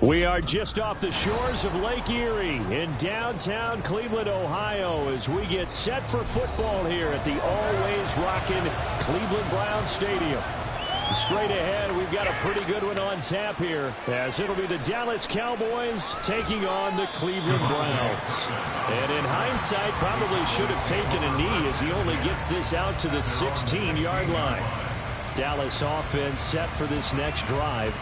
We are just off the shores of Lake Erie in downtown Cleveland, Ohio, as we get set for football here at the always rockin' Cleveland Browns Stadium. Straight ahead, we've got a pretty good one on tap here, as it'll be the Dallas Cowboys taking on the Cleveland Browns. And in hindsight, probably should have taken a knee as he only gets this out to the 16-yard line. Dallas offense set for this next drive.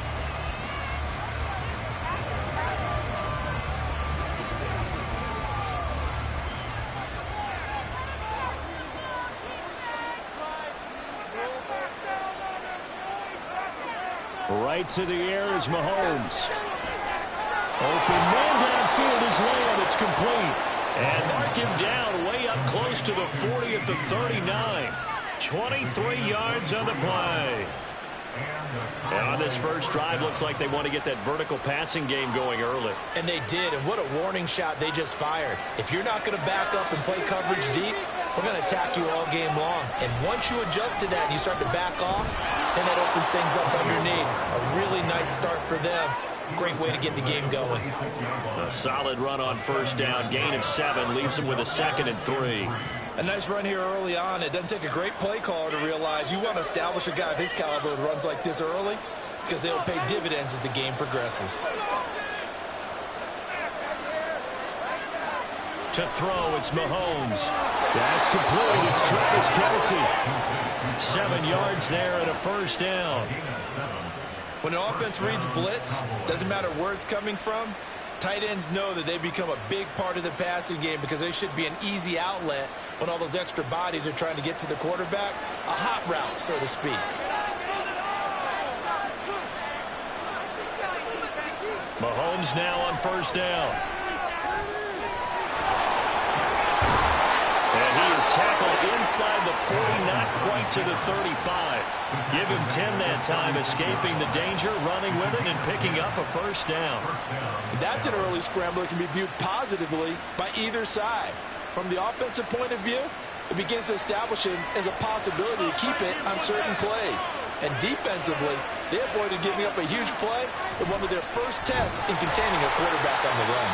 Right to the air is Mahomes. Open man downfield is Lamb. It's complete. And mark him down way up close to the 40 at the 39. 23 yards on the play. And on this first drive, looks like they want to get that vertical passing game going early. And they did, and what a warning shot they just fired. If you're not going to back up and play coverage deep, we're going to attack you all game long. And once you adjust to that and you start to back off, then that opens things up underneath. A really nice start for them. Great way to get the game going. A solid run on first down. Gain of 7 leaves them with a 2nd and 3. A nice run here early on. It doesn't take a great play caller to realize you want to establish a guy of his caliber with runs like this early, because they'll pay dividends as the game progresses. To throw, it's Mahomes. That's complete. It's Travis Kelce. 7 yards there and a first down. When an offense reads blitz, doesn't matter where it's coming from, tight ends know that they become a big part of the passing game because they should be an easy outlet when all those extra bodies are trying to get to the quarterback. A hot route, so to speak. Mahomes now on first down. And he is tackled inside the 40, not quite to the 35. Give him 10 that time, escaping the danger, running with it, and picking up a first down. That's an early scramble that can be viewed positively by either side. From the offensive point of view, it begins to establish it as a possibility to keep it on certain plays. And defensively, they avoided giving up a huge play in one of their first tests in containing a quarterback on the run.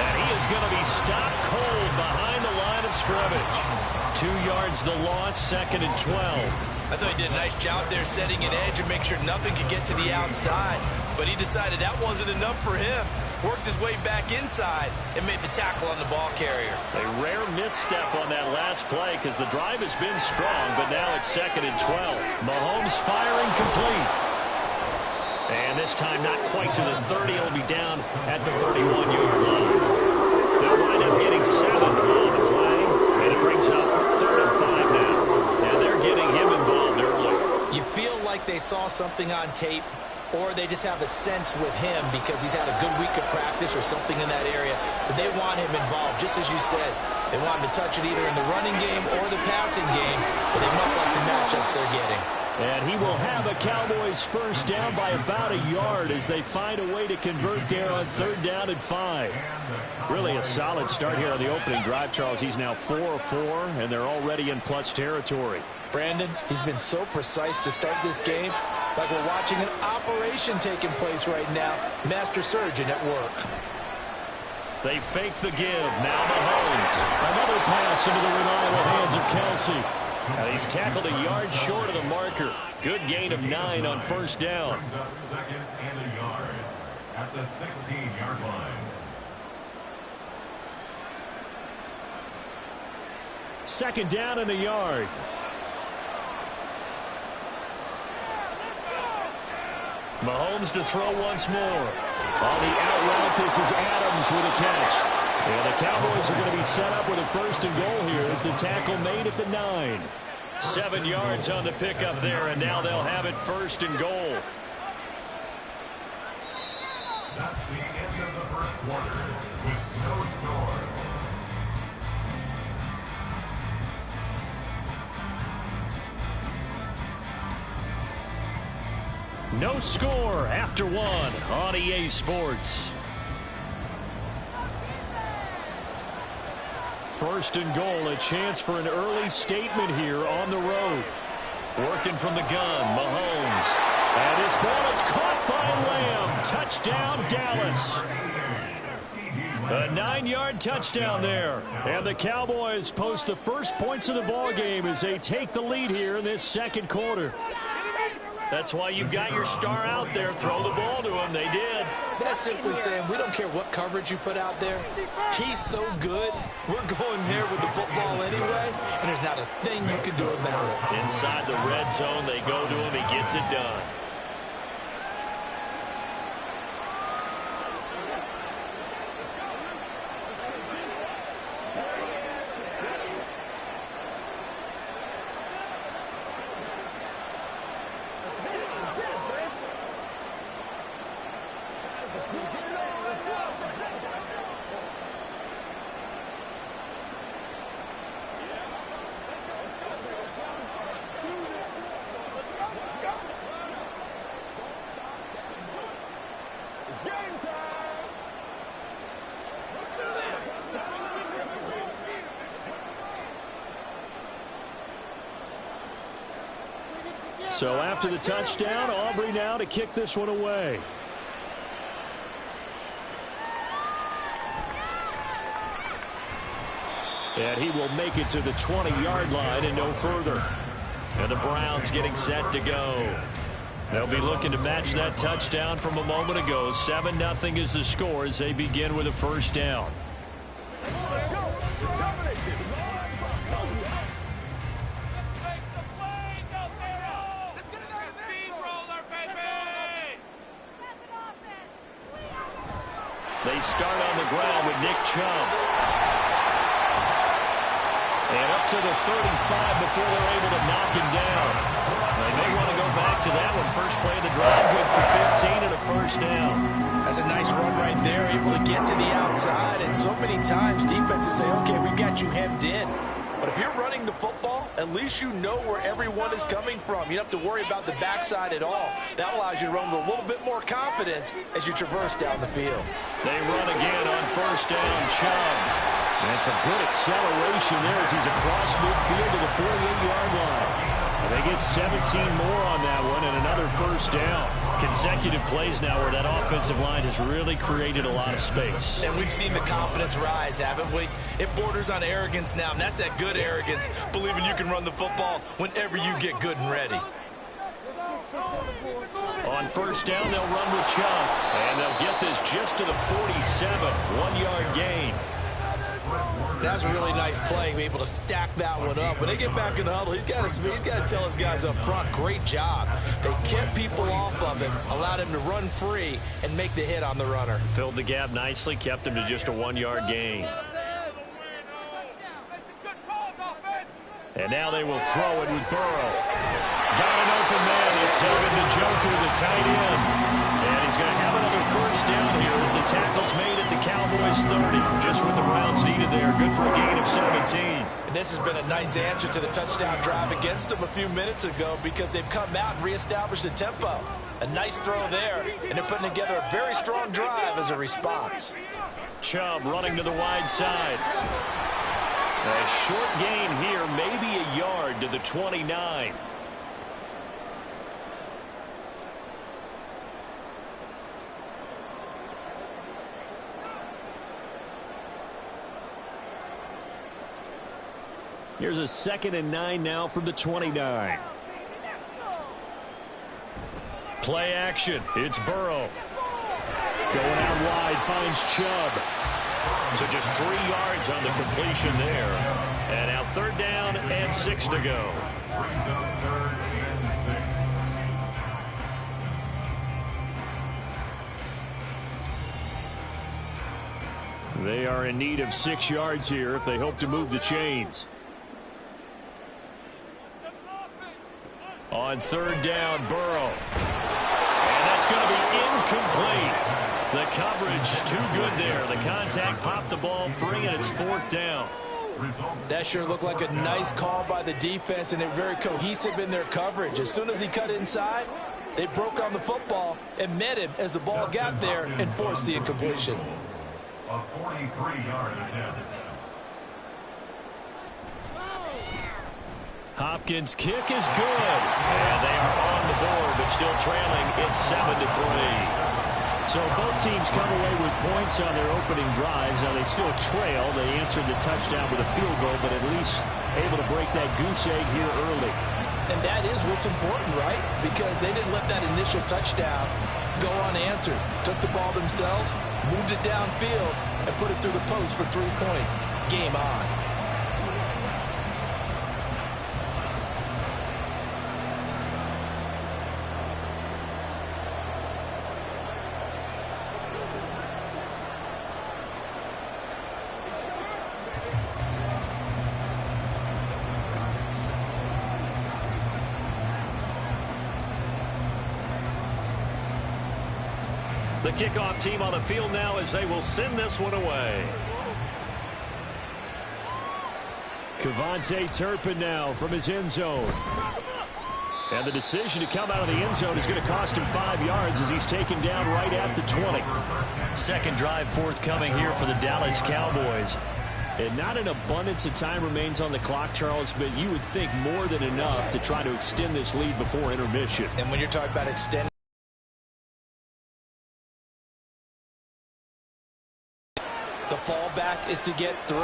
And he is going to be stopped cold behind the line of scrimmage. 2 yards the loss, 2nd and 12. I thought he did a nice job there setting an edge and make sure nothing could get to the outside. But he decided that wasn't enough for him. Worked his way back inside and made the tackle on the ball carrier. A rare misstep on that last play because the drive has been strong, but now it's 2nd and 12. Mahomes firing complete. And this time not quite to the 30. It'll be down at the 31-yard line. They'll wind up getting 7 on the play. And it brings up 3rd and 5 now. And they're getting him involved early. You feel like they saw something on tape, or they just have a sense with him because he's had a good week of practice or something in that area that they want him involved. Just as you said, they want him to touch it either in the running game or the passing game, but they must like the matchups they're getting. And he will have a Cowboys first down by about a yard as they find a way to convert there on 3rd down and 5. Really a solid start here on the opening drive, Charles. He's now 4 of 4, and they're already in plus territory. Brandon, he's been so precise to start this game, like we're watching an operation taking place right now. Master surgeon at work. They fake the give. Now Mahomes. Another pass into the reliable hands of Kelce. And he's tackled a yard short of the marker. Good gain of 9 on first down. 2nd and a yard at the 16-yard line. 2nd down in the yard. Mahomes to throw once more. On the out route, this is Adams with a catch. And the Cowboys are going to be set up with a 1st and goal here as the tackle made at the 9. 7 yards on the pickup there, and now they'll have it 1st and goal. That's the end of the first quarter with no score. No score after 1 on EA Sports. 1st and goal, a chance for an early statement here on the road. Working from the gun, Mahomes. And his ball is caught by Lamb. Touchdown. Touchdown, Dallas. A 9-yard touchdown there. And the Cowboys post the first points of the ball game as they take the lead here in this second quarter. That's why you've got your star out there. Throw the ball to him. They did. That's simply saying we don't care what coverage you put out there. He's so good. We're going there with the football anyway, and there's not a thing you can do about it. Inside the red zone, they go to him. He gets it done. So after the touchdown, Aubrey now to kick this one away. And he will make it to the 20-yard line and no further. And the Browns getting set to go. They'll be looking to match that touchdown from a moment ago. 7-0 is the score as they begin with a first down. They start on the ground with Nick Chubb. And up to the 35 before they're able to knock him down. They may want to go back to that one. First play of the drive, good for 15 and a first down. That's a nice run right there, able to get to the outside. And so many times defenses say, okay, we've got you hemmed in. But if you're running the football, at least you know where everyone is coming from. You don't have to worry about the backside at all. That allows you to run with a little bit more confidence as you traverse down the field. They run again on first down, Chubb. And some good acceleration there as he's across midfield to the 48-yard line. They get 17 more on that one and another first down. Consecutive plays now where that offensive line has really created a lot of space. And we've seen the confidence rise, haven't we? It borders on arrogance now, and that's that good arrogance, believing you can run the football whenever you get good and ready. On first down, they'll run with Chubb, and they'll get this just to the 47, 1-yard gain. That was a really nice play, able to stack that one up. When they get back in the huddle, he's got to tell his guys up front, great job. They kept people off of him, allowed him to run free and make the hit on the runner. Filled the gap nicely, kept him to just a 1-yard gain. And now they will throw it with Burrow. Got an open man. It's David Njoku, the tight end. And he's going to have another first down here as the tackle's made at the Cowboys 30. Just what the Browns needed there. Good for a gain of 17. And this has been a nice answer to the touchdown drive against them a few minutes ago because they've come out and reestablished the tempo. A nice throw there, and they're putting together a very strong drive as a response. Chubb running to the wide side. A short gain here, maybe a yard to the 29. Here's a 2nd and 9 now from the 29. Play action. It's Burrow. Going out wide, finds Chubb. So just 3 yards on the completion there. And now 3rd down and 6 to go. They are in need of 6 yards here if they hope to move the chains. On 3rd down, Burrow. And that's going to be incomplete. The coverage too good there. The contact popped the ball free, and it's 4th down. That sure looked like a nice call by the defense, and they're very cohesive in their coverage. As soon as he cut inside, they broke on the football and met him as the ball got there and forced the incompletion. A 43-yard attempt. Hopkins' kick is good. And they are on the board, but still trailing. It's 7-3. So both teams come away with points on their opening drives. Now they still trail. They answered the touchdown with a field goal, but at least able to break that goose egg here early. And that is what's important, right? Because they didn't let that initial touchdown go unanswered. Took the ball themselves, moved it downfield, and put it through the post for 3 points. Game on. The kickoff team on the field now as they will send this one away. KaVontae Turpin now from his end zone. And the decision to come out of the end zone is going to cost him 5 yards as he's taken down right at the 20. Second drive forthcoming here for the Dallas Cowboys. And not an abundance of time remains on the clock, Charles, but you would think more than enough to try to extend this lead before intermission. And when you're talking about extending, the fallback is to get 3.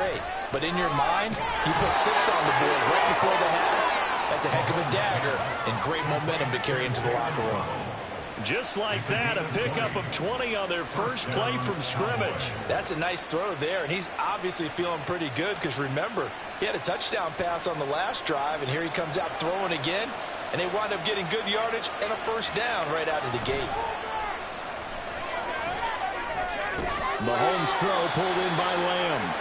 But in your mind, you put 6 on the board right before the half. That's a heck of a dagger and great momentum to carry into the locker room. Just like that, a pickup of 20 on their first play from scrimmage. That's a nice throw there, and he's obviously feeling pretty good because remember, he had a touchdown pass on the last drive, and here he comes out throwing again, and they wind up getting good yardage and a first down right out of the gate. Mahomes' throw pulled in by Lamb.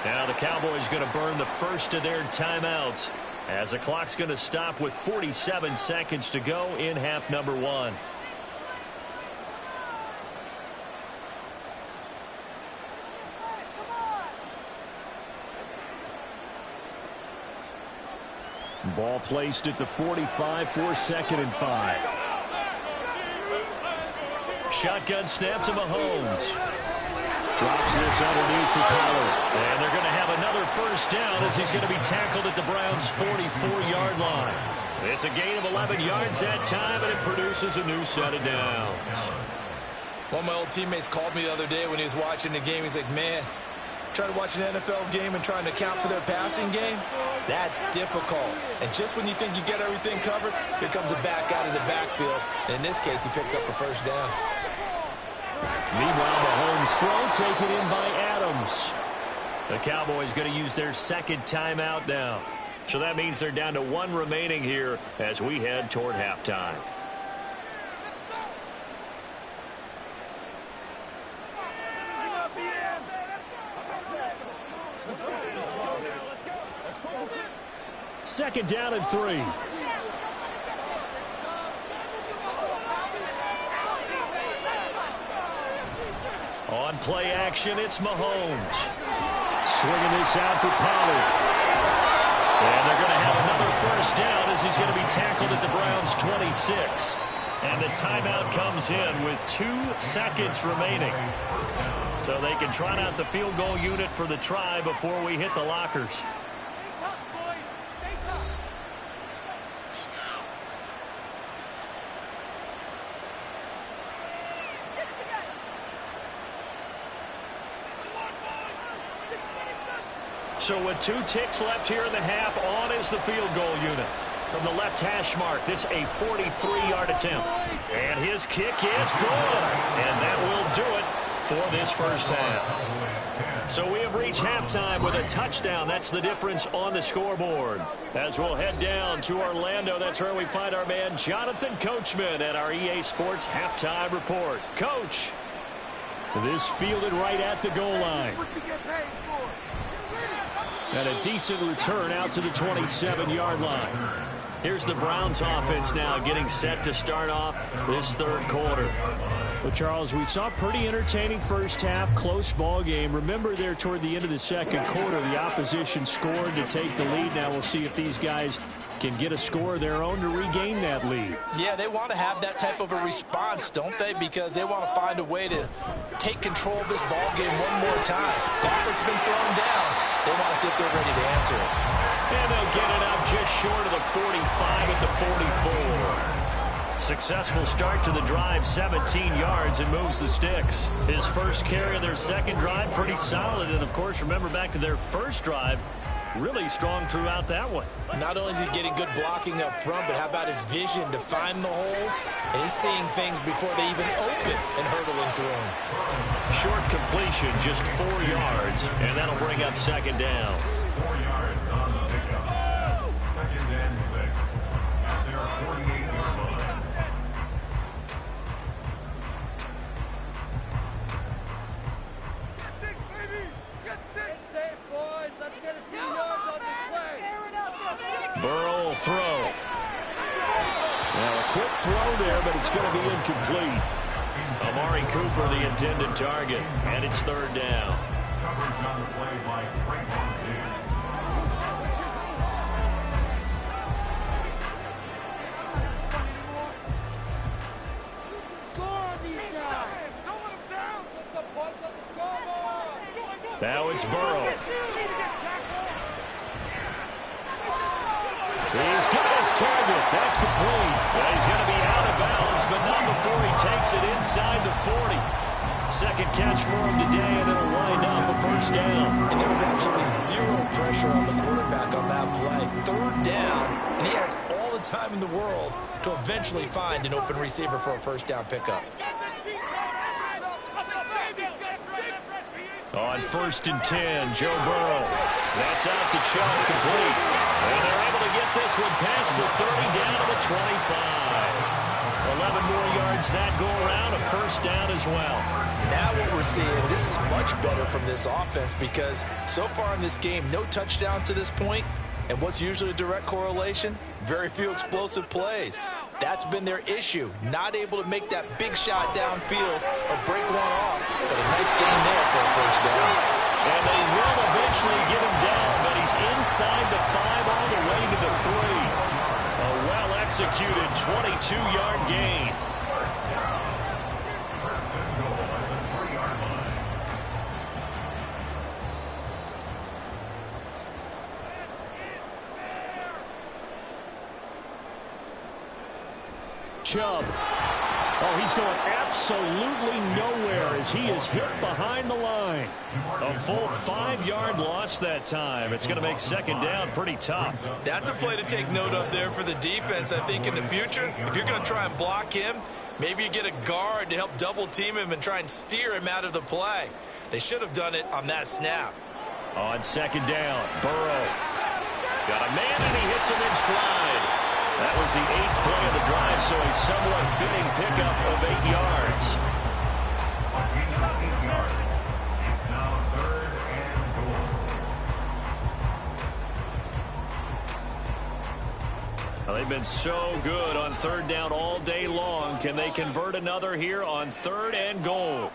Now the Cowboys going to burn the first of their timeouts as the clock's going to stop with 47 seconds to go in half number 1. Ball placed at the 45 for 2nd and 5. Shotgun snap to Mahomes. Drops this underneath for Pollard. And they're going to have another first down as he's going to be tackled at the Browns' 44-yard line. It's a gain of 11 yards that time, and it produces a new set of downs. One of my old teammates called me the other day when he was watching the game. He's like, man, trying to watch an NFL game and trying to account for their passing game, that's difficult. And just when you think you get everything covered, here comes a back out of the backfield. And in this case, he picks up a first down. Meanwhile, Mahomes' throw taken in by Adams. The Cowboys going to use their second timeout now. So that means they're down to 1 remaining here as we head toward halftime. Second down and 3. On play action, it's Mahomes. Swinging this out for Pollard. And they're going to have another first down as he's going to be tackled at the Browns' 26. And the timeout comes in with 2 seconds remaining. So they can trot out the field goal unit for the try before we hit the lockers. So with 2 ticks left here in the half, on is the field goal unit. From the left hash mark, this a 43-yard attempt. And his kick is good. And that will do it for this first half. So we have reached halftime with a touchdown. That's the difference on the scoreboard. As we'll head down to Orlando, that's where we find our man Jonathan Coachman at our EA Sports Halftime Report. Coach, this fielded right at the goal line. And a decent return out to the 27-yard line. Here's the Browns offense now getting set to start off this third quarter. Well, Charles, we saw a pretty entertaining first half, close ball game. Remember there toward the end of the second quarter, the opposition scored to take the lead. Now we'll see if these guys can get a score of their own to regain that lead. Yeah, they want to have that type of a response, don't they? Because they want to find a way to take control of this ball game one more time. Gauntlet's been thrown down. They want to see if they're ready to answer it. And they'll get it up just short of the 45 at the 44. Successful start to the drive, 17 yards, and moves the sticks. His first carry of their second drive, pretty solid. And, of course, remember back to their first drive, really strong throughout that one. Not only is he getting good blocking up front, but how about his vision to find the holes? And he's seeing things before they even open and hurdling through them. Short completion, just 4 yards, and that'll bring up second down. 4 yards on the pickup. Second and 6 at their 48-yard line. Burrow will throw. Now a quick throw there, but it's going to be incomplete. Amari Cooper, the intended target, and it's third down. Coverage on the play by Trayvon Diggs. Now it's Burrow. He's got his target. That's complete. Well, he's going to be out of bounds, but not before he takes it inside the 40. Second catch for him today, and it'll wind up a first down. And there was absolutely zero pressure on the quarterback on that play. Third down, and he has all the time in the world to eventually find an open receiver for a first down pickup. On 1st and 10, Joe Burrow. That's out to Chubb, complete. And they're able to get this one past the 30, down to the 25. 11 more yards that go around, a first down as well. Now what we're seeing, this is much better from this offense because so far in this game, no touchdown to this point. And what's usually a direct correlation? Very few explosive plays. That's been their issue. Not able to make that big shot downfield or break one off. But a nice gain there for a first down. And they will eventually get him down, but he's inside the 5 all the way to the 3. A well-executed 22-yard gain. Chubb. Oh, he's going absolutely nowhere as he is hit behind the line. A full 5-yard loss that time. It's going to make second down pretty tough. That's a play to take note of there for the defense, I think, in the future. If you're going to try and block him, maybe you get a guard to help double team him and try and steer him out of the play. They should have done it on that snap. On second down, Burrow. Got a man and he hits him in stride. That was the 8th play of the drive, so a somewhat fitting pickup of 8 yards. It's now 3rd and goal. Well, they've been so good on third down all day long. Can they convert another here on 3rd and goal?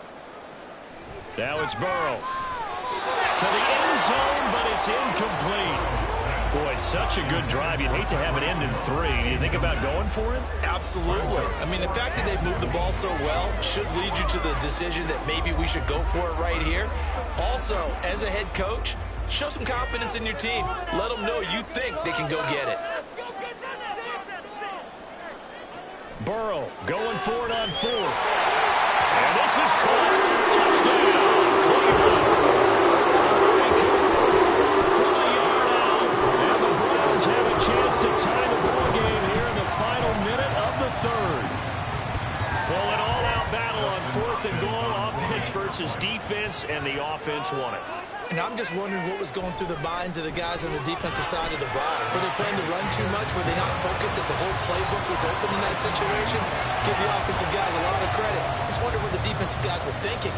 Now it's Burrow. To the end zone, but it's incomplete. Boy, such a good drive. You'd hate to have it end in 3. Do you think about going for it? Absolutely. I mean, the fact that they've moved the ball so well should lead you to the decision that maybe we should go for it right here. Also, as a head coach, show some confidence in your team. Let them know you think they can go get it. Burrow going for it on 4th. And this is caught. Touchdown, Cleveland. Have a chance to tie the ball game here in the final minute of the 3rd. Well, an all-out battle on 4th and goal, offense versus defense, and the offense won it. And I'm just wondering what was going through the minds of the guys on the defensive side of the ball. Were they playing the run too much? Were they not focused that the whole playbook was open in that situation? Give the offensive guys a lot of credit. Just wonder what the defensive guys were thinking.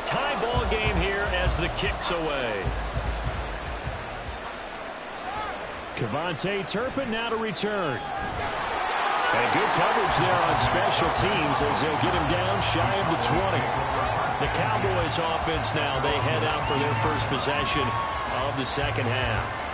Tie ball game here as the kick's away. Kevontae Turpin now to return. And good coverage there on special teams as they'll get him down shy of the 20. The Cowboys offense now, they head out for their first possession of the second half.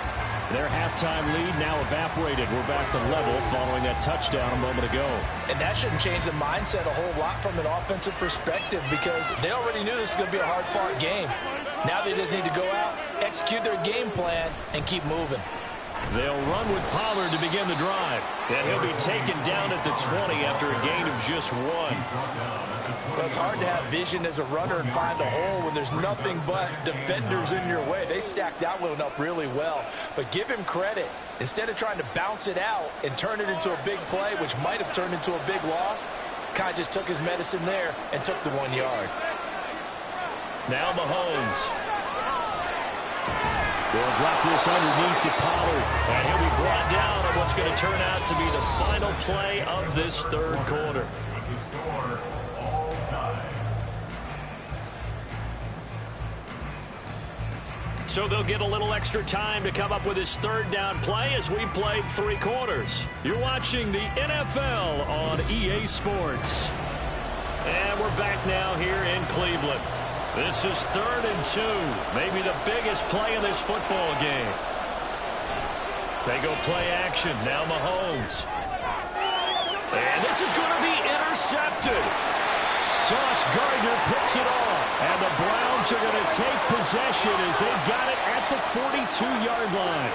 Their halftime lead now evaporated. We're back to level following that touchdown a moment ago. And that shouldn't change the mindset a whole lot from an offensive perspective because they already knew this was going to be a hard-fought game. Now they just need to go out, execute their game plan, and keep moving. They'll run with Pollard to begin the drive. And he'll be taken down at the 20 after a gain of just 1. Well, it's hard to have vision as a runner and find a hole when there's nothing but defenders in your way. They stacked that one up really well. But give him credit. Instead of trying to bounce it out and turn it into a big play, which might have turned into a big loss, kind of just took his medicine there and took the 1 yard. Now Mahomes. We'll drop this underneath to Pollard. And he'll be brought down on what's going to turn out to be the final play of this third quarter. With the score, all tied. So they'll get a little extra time to come up with his third down play as we've played 3 quarters. You're watching the NFL on EA Sports. And we're back now here in Cleveland. This is 3rd and 2, maybe the biggest play in this football game. They go play action, now Mahomes. And this is going to be intercepted. Sauce Gardner picks it off. And the Browns are going to take possession as they've got it at the 42-yard line.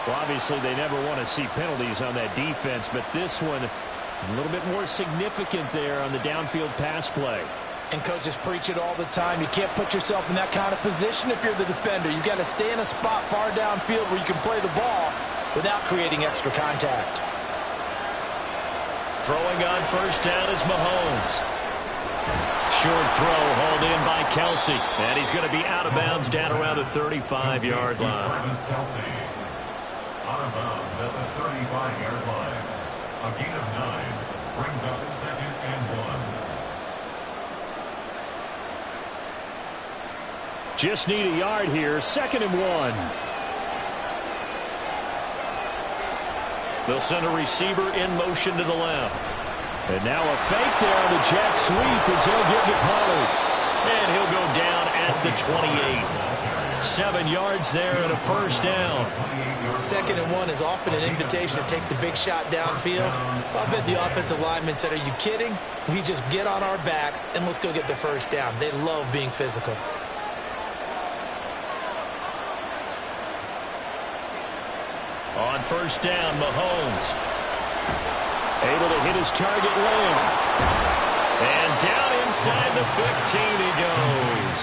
Well, obviously they never want to see penalties on that defense, but this one a little bit more significant there on the downfield pass play. And coaches preach it all the time. You can't put yourself in that kind of position if you're the defender. You've got to stay in a spot far downfield where you can play the ball without creating extra contact. Throwing on first down is Mahomes. Short throw hauled in by Kelsey. And he's going to be out of bounds down around the 35-yard line. Travis Kelsey. Out of bounds at the 35-yard line. A gain of 9 brings up 2nd and 1. Just need a yard here. 2nd and 1. They'll send a receiver in motion to the left. And now a fake there on the jet sweep as they'll give to Pollard. And he'll go down at the 28. 7 yards there and a first down. 2nd and 1 is often an invitation to take the big shot downfield. I bet the offensive lineman said, are you kidding? We just get on our backs and let's go get the first down. They love being physical. On first down, Mahomes. Able to hit his target lane. And down inside the 15 he goes.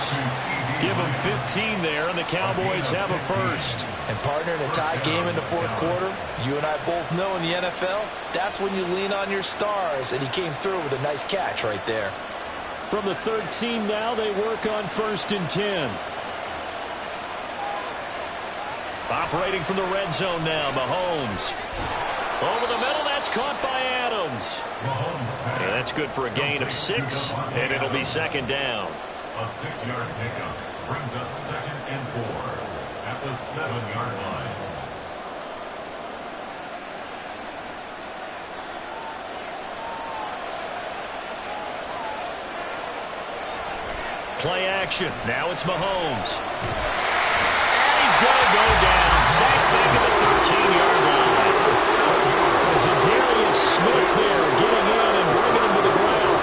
Give him 15 there, and the Cowboys have a first. And partner, in a tie game in the 4th quarter, you and I both know in the NFL, that's when you lean on your stars, and he came through with a nice catch right there. From the 13 now, they work on 1st and 10. Operating from the red zone now, Mahomes. Over the middle, that's caught by Adams. And that's good for a gain of 6, and it'll be 2nd down. A 6-yard pickup brings up 2nd and 4 at the 7-yard line. Play action. Now it's Mahomes. And he's going to go down. Sacked back at the 13-yard line. Zadarius Smith there getting in and bringing him to the ground.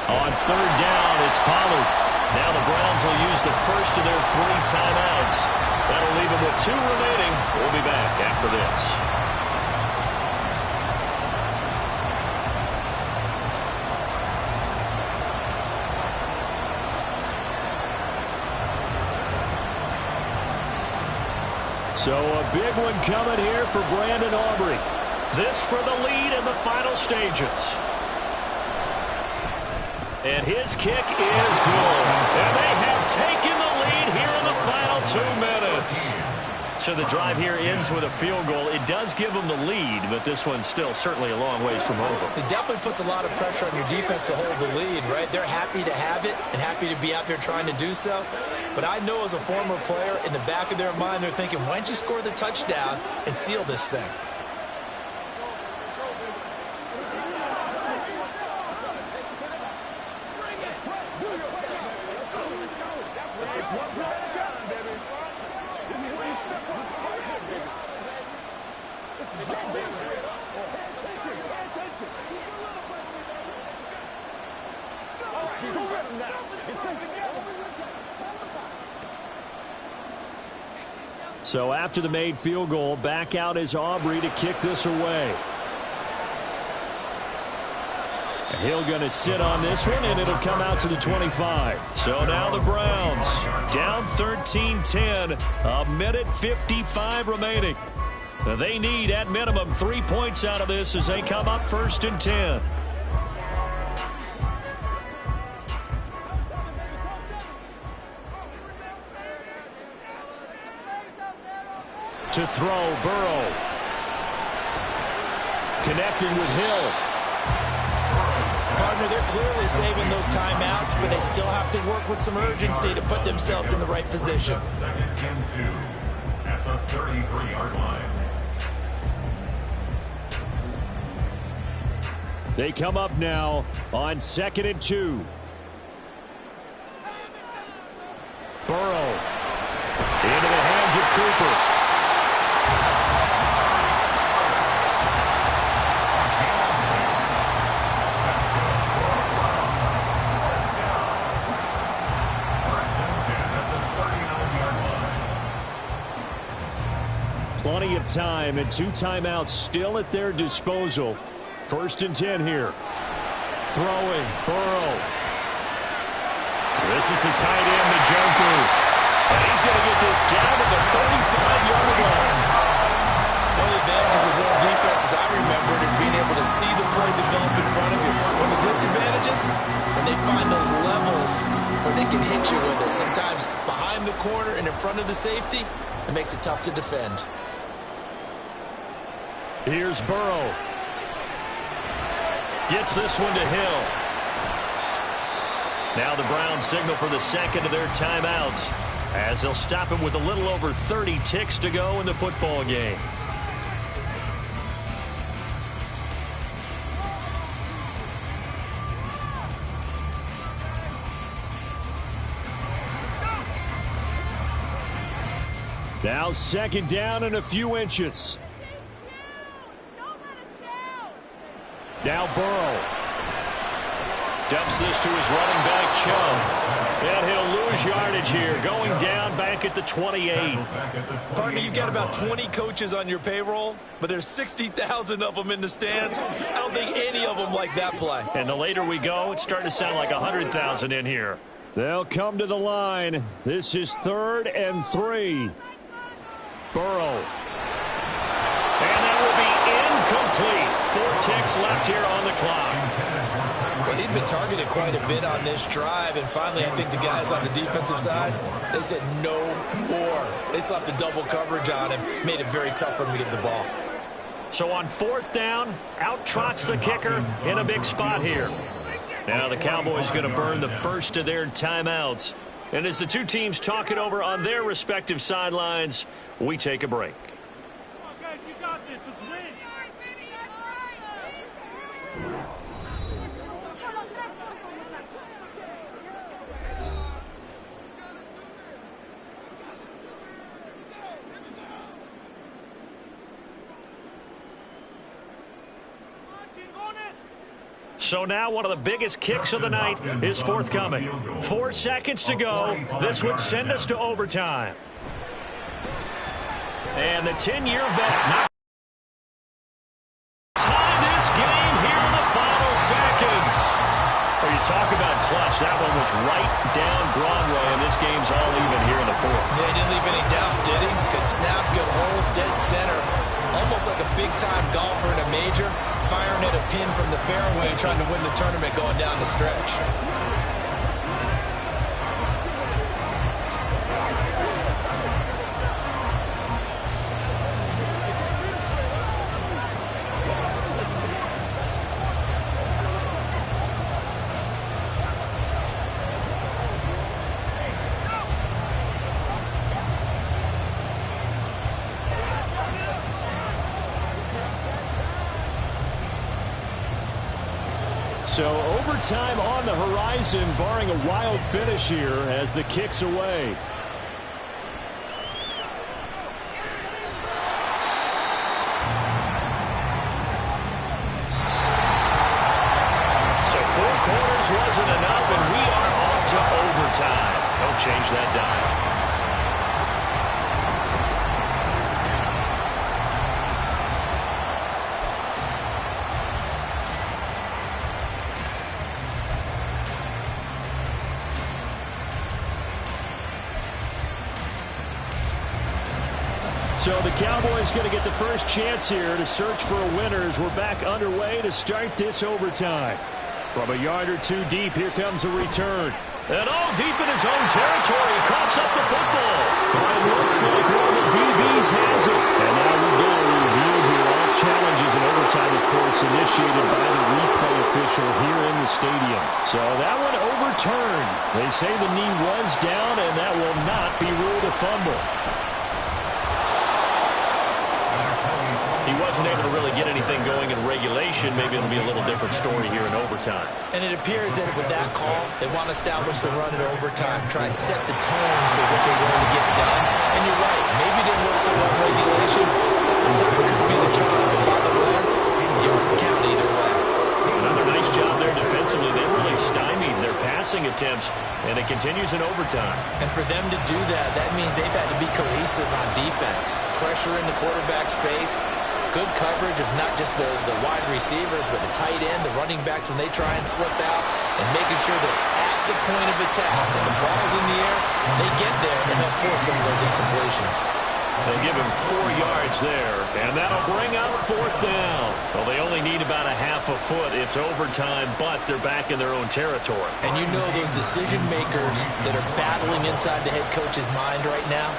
On 3rd down, it's Pollard. Now the Browns will use the first of their 3 timeouts. That'll leave them with 2 remaining. We'll be back after this. So a big one coming here for Brandon Aubrey. This for the lead in the final stages. And his kick is good. And they have taken the lead here in the final 2 minutes. So the drive here ends with a field goal. It does give them the lead, but this one's still certainly a long ways from over. It definitely puts a lot of pressure on your defense to hold the lead, right? They're happy to have it and happy to be out there trying to do so. But I know as a former player, in the back of their mind, they're thinking, why don't you score the touchdown and seal this thing? So after the made field goal, back out is Aubrey to kick this away. Hill going to sit on this one, and it'll come out to the 25. So now the Browns down 13-10, a minute 55 remaining. They need, at minimum, 3 points out of this as they come up 1st and 10. To throw, Burrow. Connecting with Hill. Partner, they're clearly saving those timeouts, but they still have to work with some urgency to put themselves in the right position. 2nd and 2 at the 33-yard line. They come up now on 2nd and 2. Burrow. Into the hands of Cooper. Plenty of time and 2 timeouts still at their disposal. 1st and 10 here. Throwing, Burrow. This is the tight end, the Njoku. And he's going to get this down to the 35-yard line. One of the advantages of zone defense, as I remember it, is being able to see the play develop in front of you. One of the disadvantages, when they find those levels where they can hit you with it. Sometimes behind the corner and in front of the safety, it makes it tough to defend. Here's Burrow. Gets this one to Hill. Now the Browns signal for the second of their timeouts as they'll stop him with a little over 30 ticks to go in the football game. Now 2nd down and a few inches. Now Burrow dumps this to his running back, Chubb. And he'll lose yardage here, going down back at the 28. Partner, you've got about 20 coaches on your payroll, but there's 60,000 of them in the stands. I don't think any of them like that play. And the later we go, it's starting to sound like 100,000 in here. They'll come to the line. This is 3rd and 3. Burrow. And that will be incomplete. 4 ticks left here on the clock. Well, he'd been targeted quite a bit on this drive, and finally I think the guys on the defensive side, they said no more. They slapped the double coverage on him, made it very tough for him to get the ball. So on 4th down, out trots the kicker in a big spot here. Now the Cowboys going to burn the first of their timeouts. And as the two teams talk it over on their respective sidelines, we take a break. Come on, guys, you got this. Let's win. So now one of the biggest kicks of the night is forthcoming. 4 seconds to go. This would send us to overtime. And the 10-year vet not time this game here in the final seconds. Well, you talk about clutch. That one was right down Broadway, and this game's all even here in the 4th. Yeah, he didn't leave any doubt, did he? Could snap, could hold dead center, almost like a big-time golfer in a major, firing at a pin from the fairway and trying to win the tournament going down the stretch. So overtime on the horizon, barring a wild finish here as the kick's away. So 4 quarters wasn't enough, and we are off to overtime. Don't change that dial. So the Cowboys going to get the first chance here to search for a winner as we're back underway to start this overtime. From a yard or two deep, here comes a return. And all deep in his own territory, he coughs up the football. But it looks like one of the DBs has it. And now we go to review here. Off challenges in overtime, of course, initiated by the replay official here in the stadium. So that one overturned. They say the knee was down, and that will not be ruled a fumble. He wasn't able to really get anything going in regulation. Maybe it'll be a little different story here in overtime. And it appears that with that call, they want to establish the run in overtime, try and set the tone for what they're going to get done. And you're right, maybe it didn't work so well in regulation. Overtime could be the charm, but by the way, yards count either way. Another nice job there defensively. They really stymied their passing attempts, and it continues in overtime. And for them to do that, that means they've had to be cohesive on defense. Pressure in the quarterback's face. Good coverage of not just the wide receivers, but the tight end, the running backs when they try and slip out, and making sure they're at the point of attack. When the ball's in the air, they get there and help force some of those incompletions. They'll give him 4 yards there, and that'll bring up 4th down. Well, they only need about a half a foot. It's overtime, but they're back in their own territory. And you know those decision makers that are battling inside the head coach's mind right now?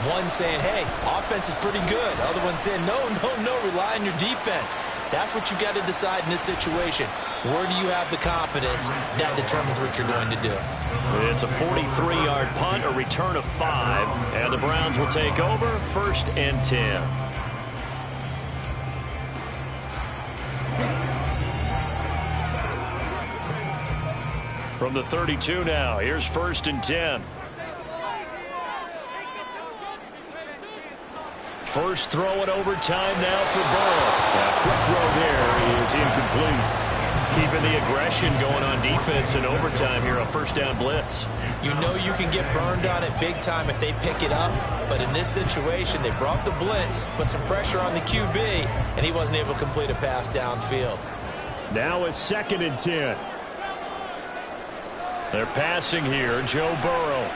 One saying, hey, offense is pretty good. Other one saying, no, rely on your defense. That's what you got to decide in this situation. Where do you have the confidence? That determines what you're going to do. It's a 43-yard punt, a return of 5, and the Browns will take over 1st and 10. From the 32 now, here's 1st and 10. First throw in overtime now for Burrow. That quick throw there is incomplete. Keeping the aggression going on defense in overtime here, a 1st down blitz. You know you can get burned on it big time if they pick it up, but in this situation, they brought the blitz, put some pressure on the QB, and he wasn't able to complete a pass downfield. Now a 2nd and 10. They're passing here, Joe Burrow.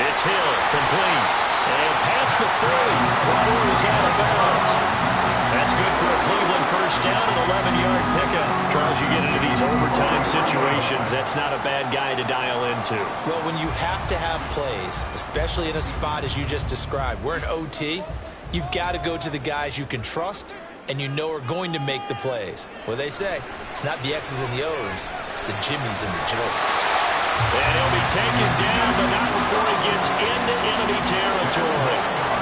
It's Hill, complete. And past the 30 before he's out of bounds. That's good for a Cleveland 1st down and 11-yard pickup. Charles, you get into these overtime situations, that's not a bad guy to dial into. Well, when you have to have plays, especially in a spot as you just described, we're in OT, you've got to go to the guys you can trust and you know are going to make the plays. Well, they say it's not the X's and the O's, it's the Jimmies and the Joes. And he'll be taken down, but not before he gets into enemy territory.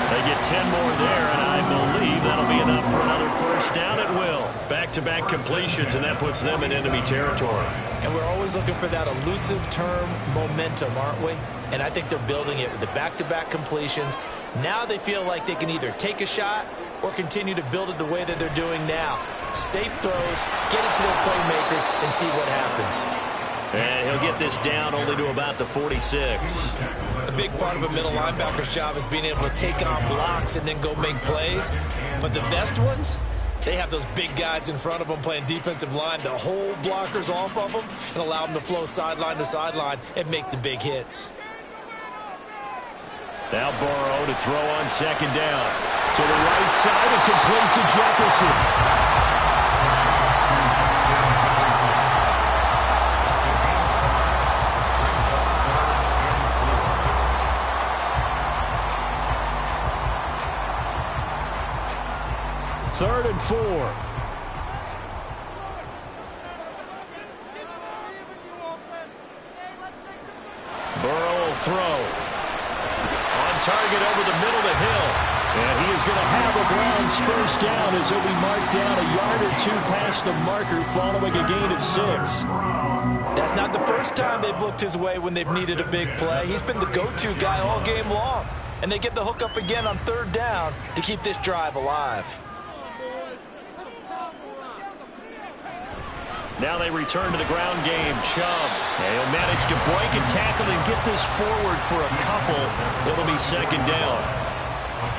They get 10 more there, and I believe that'll be enough for another 1st down at will. Back-to-back completions, and that puts them in enemy territory. And we're always looking for that elusive term momentum, aren't we? And I think they're building it with the back-to-back completions. Now they feel like they can either take a shot or continue to build it the way that they're doing now. Safe throws, get it to their playmakers, and see what happens. And he'll get this down only to about the 46. A big part of a middle linebacker's job is being able to take on blocks and then go make plays. But the best ones, they have those big guys in front of them playing defensive line to hold blockers off of them and allow them to flow sideline to sideline and make the big hits. Now Burrow to throw on second down. To the right side and complete to Jefferson. Third and 4. Burrow will throw. On target over the middle to Hill. And he is going to have a Browns first down as he'll be marked down a yard or two past the marker following a gain of 6. That's not the first time they've looked his way when they've needed a big play. He's been the go-to guy all game long. And they get the hook up again on third down to keep this drive alive. Now they return to the ground game. Chubb. And he'll manage to break a tackle and get this forward for a couple. It'll be second down.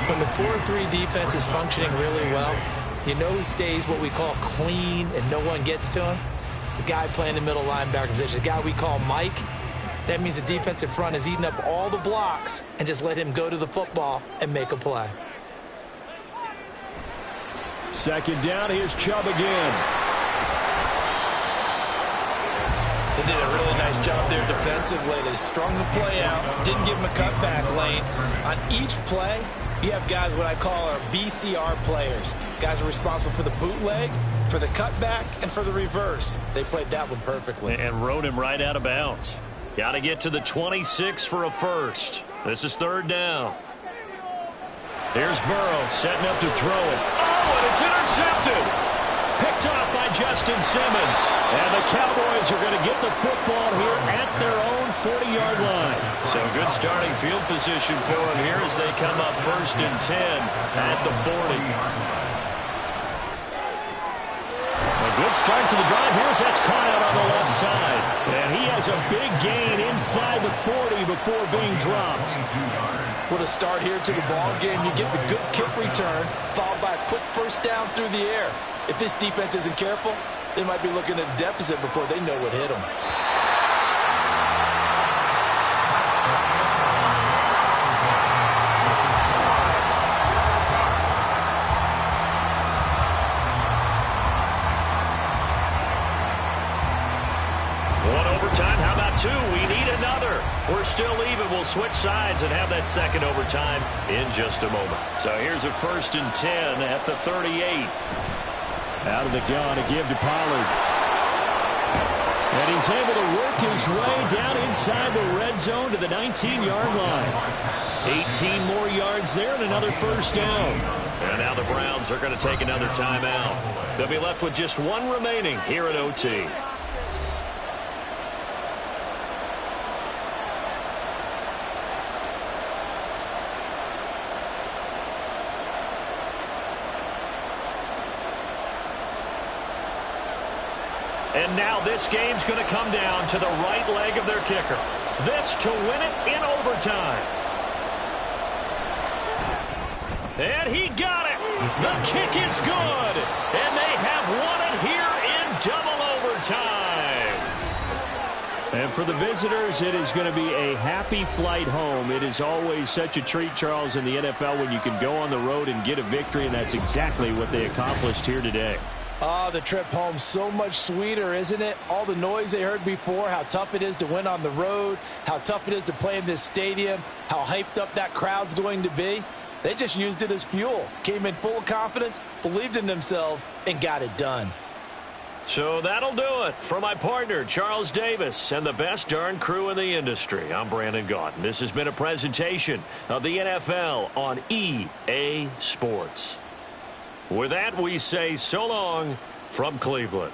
When the 4-3 defense is functioning really well, you know who stays what we call clean and no one gets to him? The guy playing the middle linebacker position, the guy we call Mike. That means the defensive front has eaten up all the blocks and just let him go to the football and make a play. Second down, here's Chubb again. They did a really nice job there defensively. They strung the play out, didn't give him a cutback lane. On each play, you have guys what I call our BCR players. Guys are responsible for the bootleg, for the cutback, and for the reverse. They played that one perfectly. And rode him right out of bounds. Got to get to the 26 for a first. This is third down. Here's Burrow setting up to throw it. Oh, and it's intercepted. Picked off by Justin Simmons. And the Cowboys are going to get the football here at their own 40-yard line. So good starting field position for them here as they come up first and 10 at the 40. A good start to the drive. Here's that's caught out on the left side. And he has a big gain inside the 40 before being dropped. What a start here to the ball game. You get the good kick return, followed by a quick first down through the air. If this defense isn't careful, they might be looking at a deficit before they know what hit them. One overtime. How about two? We need another. We're still even. We'll switch sides and have that second overtime in just a moment. So here's a first and 10 at the 38. Out of the gun to give to Pollard. And he's able to work his way down inside the red zone to the 19-yard line. 18 more yards there and another first down. And now the Browns are going to take another timeout. They'll be left with just one remaining here at OT. And now this game's going to come down to the right leg of their kicker. This to win it in overtime. And he got it. The kick is good. And they have won it here in double overtime. And for the visitors, it is going to be a happy flight home. It is always such a treat, Charles, in the NFL when you can go on the road and get a victory, and that's exactly what they accomplished here today. Oh, the trip home so much sweeter, isn't it? All the noise they heard before, how tough it is to win on the road, how tough it is to play in this stadium, how hyped up that crowd's going to be. They just used it as fuel, came in full of confidence, believed in themselves, and got it done. So that'll do it for my partner, Charles Davis, and the best darn crew in the industry. I'm Brandon Gaudin. This has been a presentation of the NFL on EA Sports. With that, we say so long from Cleveland.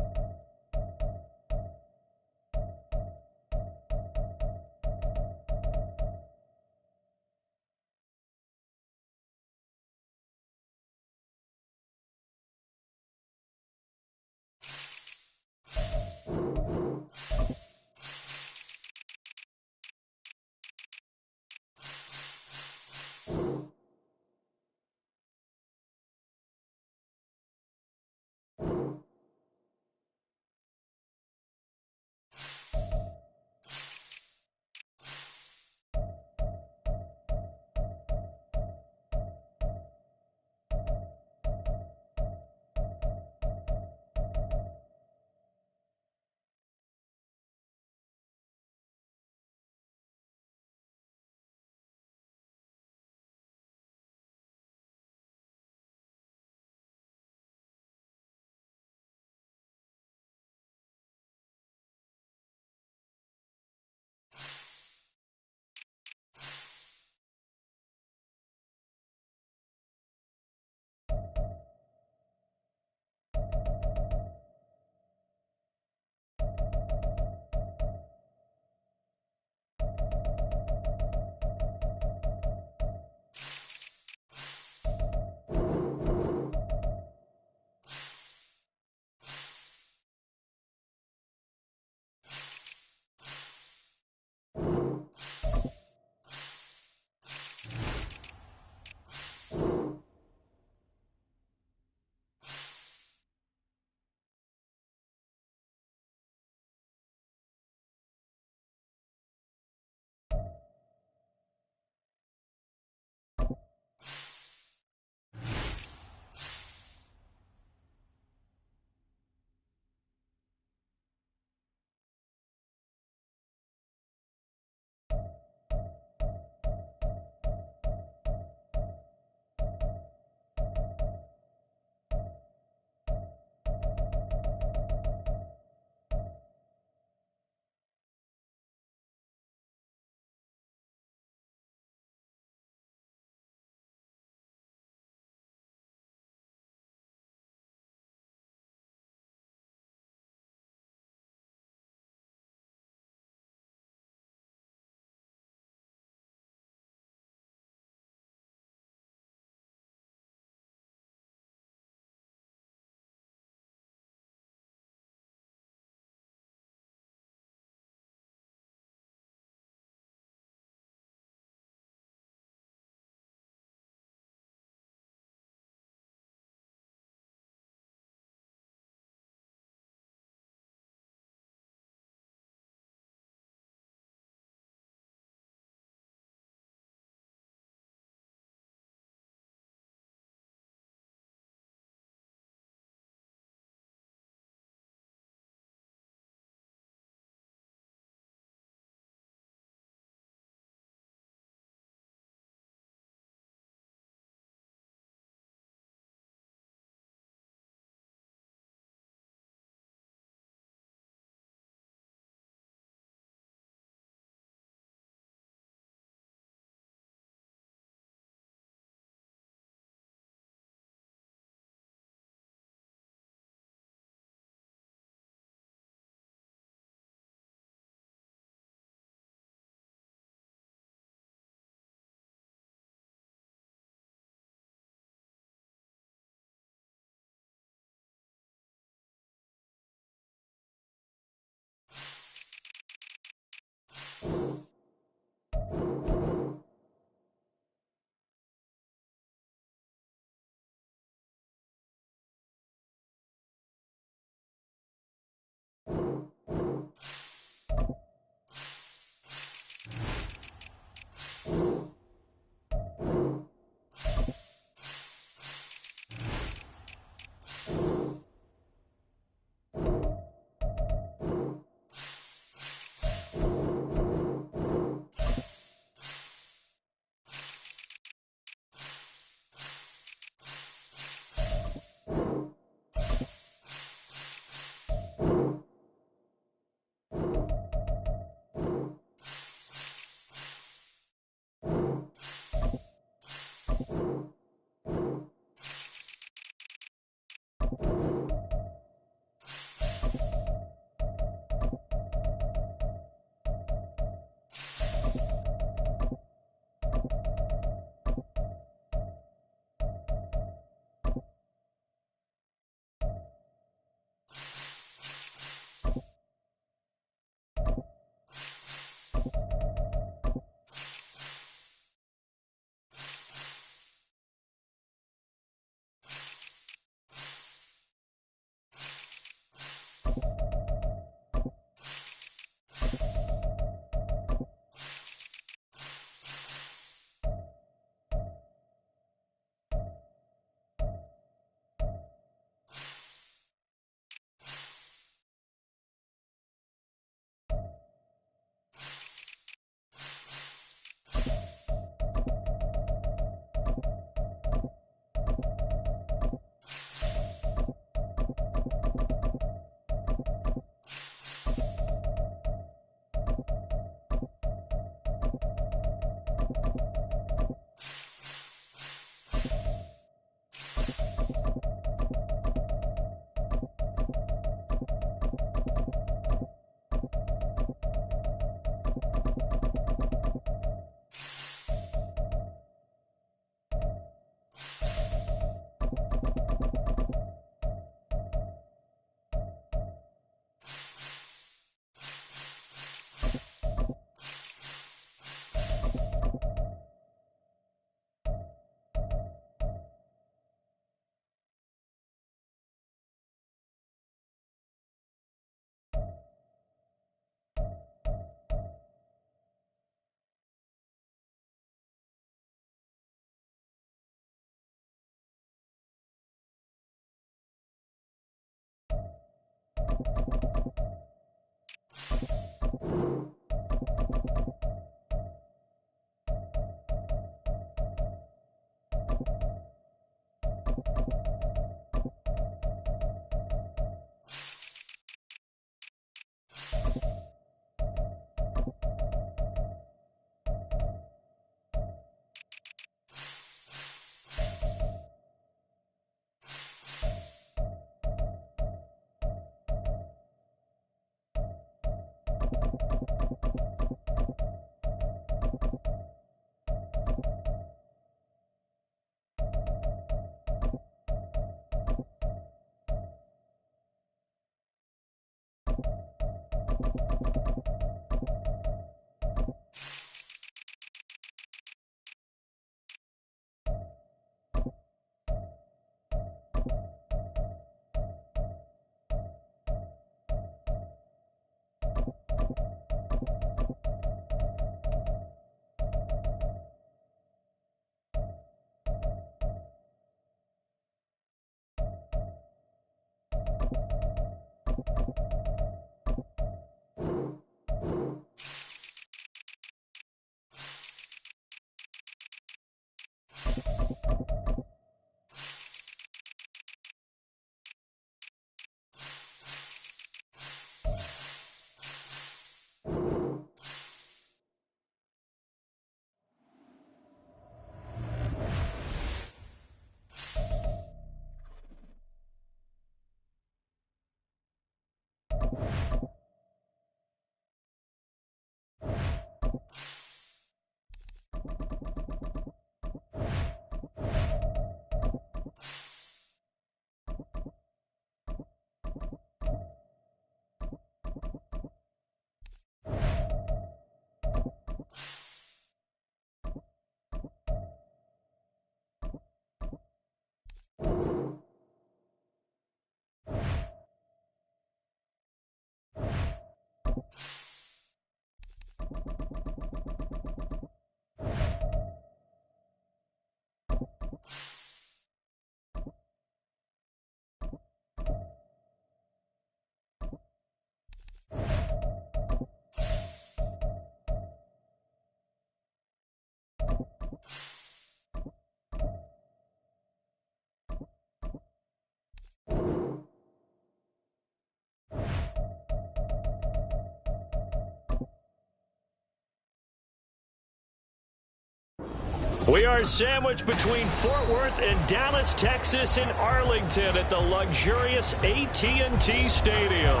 We are sandwiched between Fort Worth and Dallas, Texas, and Arlington at the luxurious AT&T Stadium.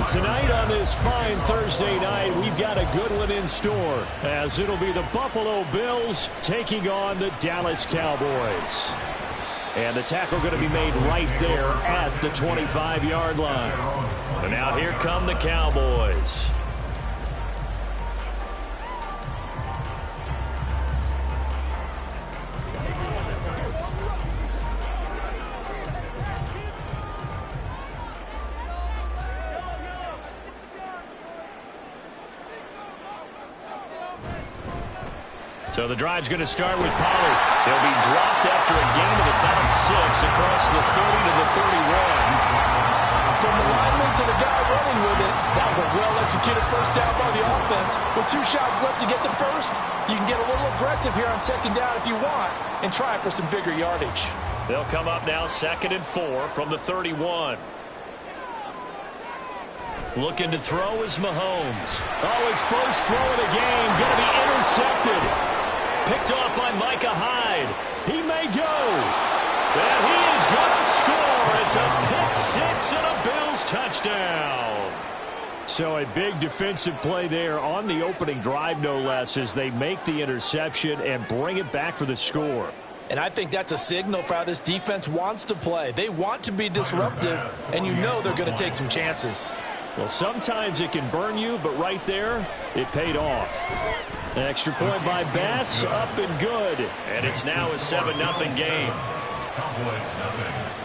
Tonight on this fine Thursday night, we've got a good one in store, as it'll be the Buffalo Bills taking on the Dallas Cowboys. And the tackle going to be made right there at the 25-yard line. And now here come the Cowboys. So the drive's going to start with Pollard. He'll be dropped after a gain of about 6 across the 30 to the 31. From the lineman to the guy running with it, that was a well-executed first down by the offense. With 2 shots left to get the first, you can get a little aggressive here on second down if you want and try for some bigger yardage. They'll come up now 2nd and 4 from the 31. Looking to throw is Mahomes. Oh, his first throw of the game going to be intercepted. Picked off by Micah Hyde. He may go. And he is going to score. It's a pick-6 and a Bills touchdown. So a big defensive play there on the opening drive, no less, as they make the interception and bring it back for the score. And I think that's a signal for how this defense wants to play. They want to be disruptive, and you know they're going to take some chances. Well, sometimes it can burn you, but right there, it paid off. An extra point by Bass, up and good. And it's now a 7-0 game. Cowboys nothing.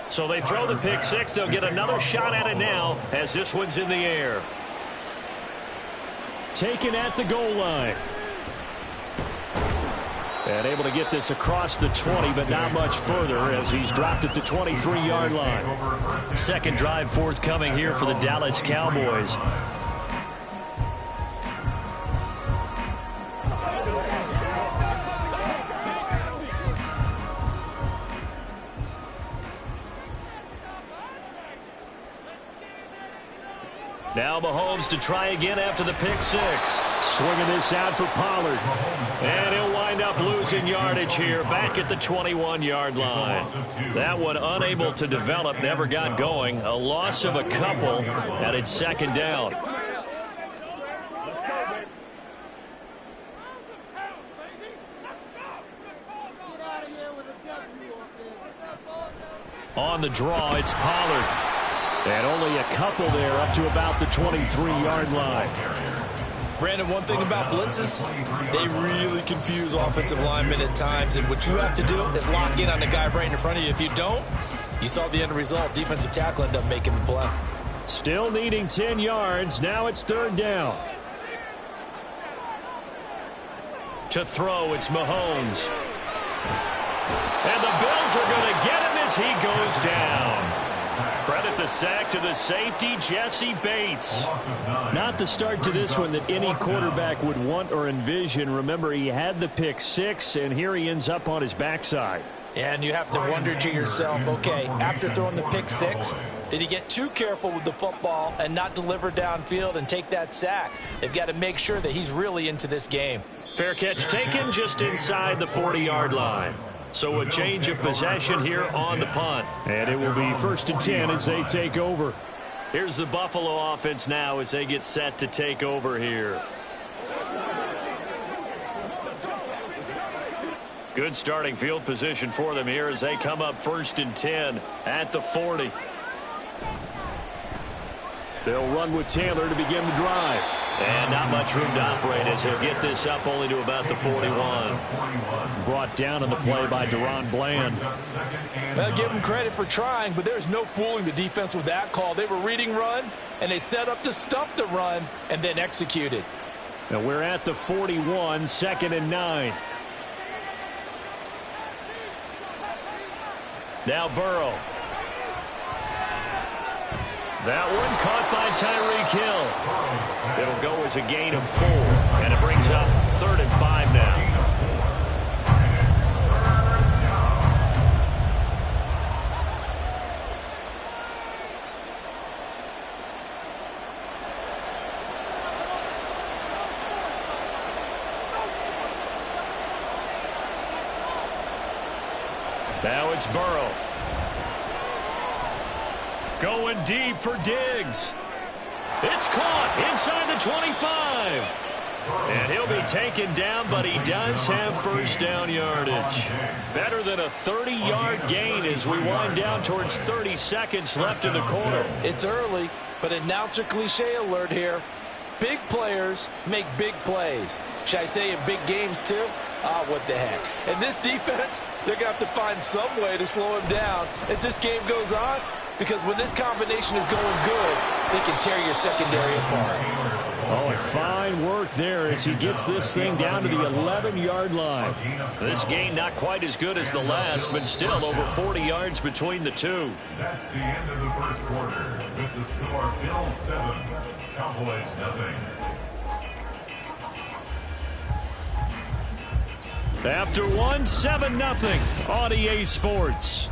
So they throw the pick-6. They'll get another shot at it now as this one's in the air. Taken at the goal line. And able to get this across the 20, but not much further as he's dropped at the 23-yard line. Second drive forthcoming here for the Dallas Cowboys. Now Mahomes to try again after the pick six. Swinging this out for Pollard. And he'll wind up losing yardage here back at the 21-yard line. That one unable to develop, never got going. A loss of a couple, and it's second down. On the draw, it's Pollard. And only a couple there up to about the 23-yard line. Brandon, one thing about blitzes, they really confuse offensive linemen at times. And what you have to do is lock in on the guy right in front of you. If you don't, you saw the end result. Defensive tackle ended up making the play. Still needing 10 yards. Now it's third down. To throw, it's Mahomes. And the Bills are going to get him as he goes down. Credit the sack to the safety, Jesse Bates. Not the start to this one that any quarterback would want or envision. Remember, he had the pick six, and here he ends up on his backside. And you have to wonder to yourself, okay, after throwing the pick six, did he get too careful with the football and not deliver downfield and take that sack? They've got to make sure that he's really into this game. Fair catch taken just inside the 40-yard line. So a change of possession here on the punt. And it will be first and 10 as they take over. Here's the Buffalo offense now as they get set to take over here. Good starting field position for them here as they come up first and 10 at the 40. They'll run with Taylor to begin the drive. And not much room to operate as he'll get this up only to about the 41. Brought down on the play by Deron Bland. Well, give him credit for trying, but there's no fooling the defense with that call. They were reading run, and they set up to stop the run and then executed. Now we're at the 41, second and 9. Now Burrow. That one caught by Tyreek Hill. It'll go as a gain of 4, and it brings up third and 5 now. Now it's Burrow. Going deep for Diggs. It's caught inside the 25. And he'll be taken down, but he does have first down yardage. Better than a 30-yard gain as we wind down towards 30 seconds left in the quarter. It's early, but announcer cliche alert here. Big players make big plays. Should I say in big games too? Ah, what the heck. And this defense, they're going to have to find some way to slow him down as this game goes on. Because when this combination is going good, they can tear your secondary apart. Oh, and fine work there as he gets this thing down to the 11-yard line. This game not quite as good as the last, but still over 40 yards between the two. That's the end of the first quarter with the score Bills 7, Cowboys nothing. After one, 7-0 on EA Sports.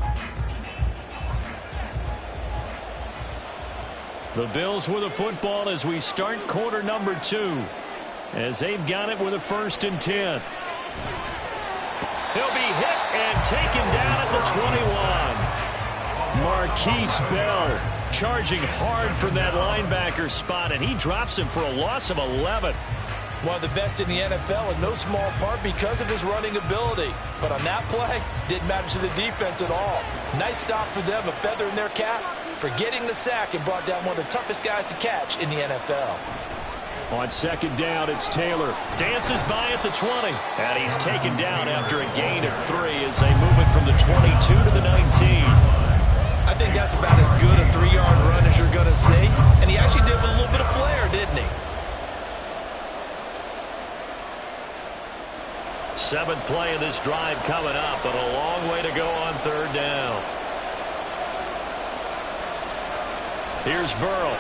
The Bills with a football as we start quarter number 2. As they've got it with a first and 10. He'll be hit and taken down at the 21. Marquise Bell charging hard from that linebacker spot, and he drops him for a loss of 11. One of the best in the NFL in no small part because of his running ability. But on that play, didn't matter to the defense at all. Nice stop for them, a feather in their cap for getting the sack and brought down one of the toughest guys to catch in the NFL. On second down, it's Taylor. Dances by at the 20. And he's taken down after a gain of 3 as they move it from the 22 to the 19. I think that's about as good a 3-yard run as you're going to see. And he actually did with a little bit of flair, didn't he? 7th play of this drive coming up, but a long way to go on third down. Here's Burrow.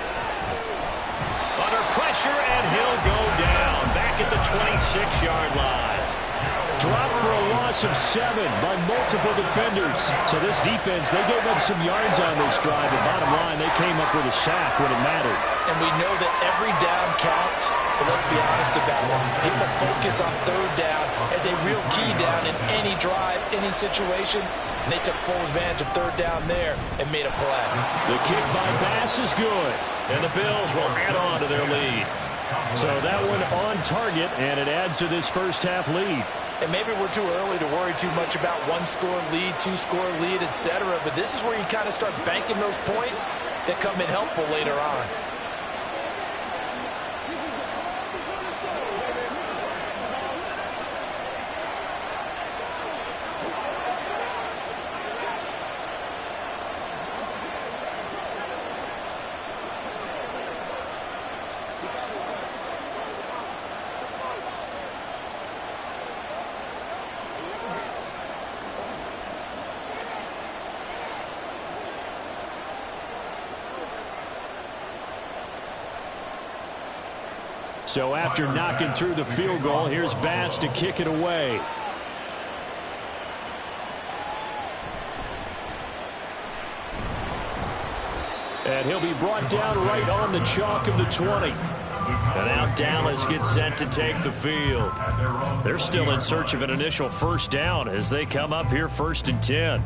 Under pressure, and he'll go down back at the 26-yard line. Dropped for a loss of 7 by multiple defenders. So this defense, they gave up some yards on this drive. But bottom line, they came up with a sack when it mattered. And we know that every down counts, but let's be honest about it. People focus on third down as a real key down in any drive, any situation. And they took full advantage of third down there and made a play. The kick by Bass is good. And the Bills will add on to their lead. So that one on target, and it adds to this first half lead. And maybe we're too early to worry too much about one-score lead, two-score lead, etc. But this is where you kind of start banking those points that come in helpful later on. So after knocking through the field goal, here's Bass to kick it away. And he'll be brought down right on the chalk of the 20. And now Dallas gets set to take the field. They're still in search of an initial first down as they come up here 1st and 10.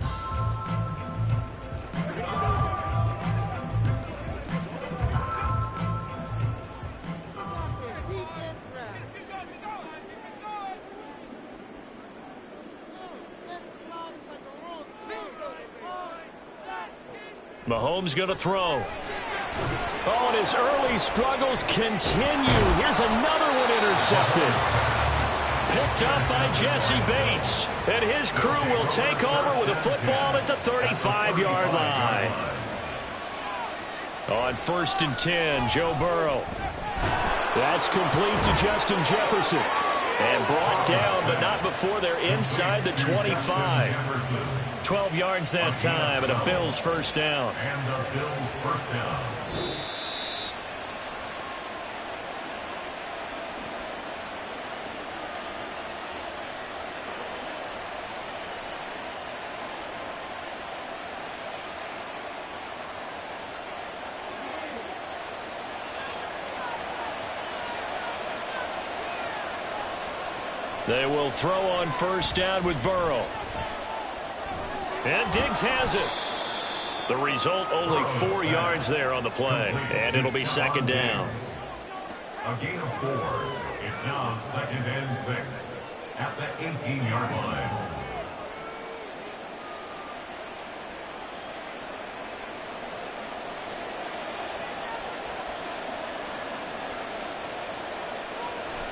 Mahomes going to throw. Oh, and his early struggles continue. Here's another one intercepted. Picked up by Jesse Bates. And his crew will take over with a football at the 35-yard line. On 1st and 10, Joe Burrow. That's complete to Justin Jefferson. And brought down, but not before they're inside the 25. 12 yards that time, and a Bills first down. And the Bills first down. They will throw on first down with Burrow. And Diggs has it. The result, only 4 yards there on the play. And it'll be 2nd down. A gain of 4. It's now 2nd and 6 at the 18-yard line.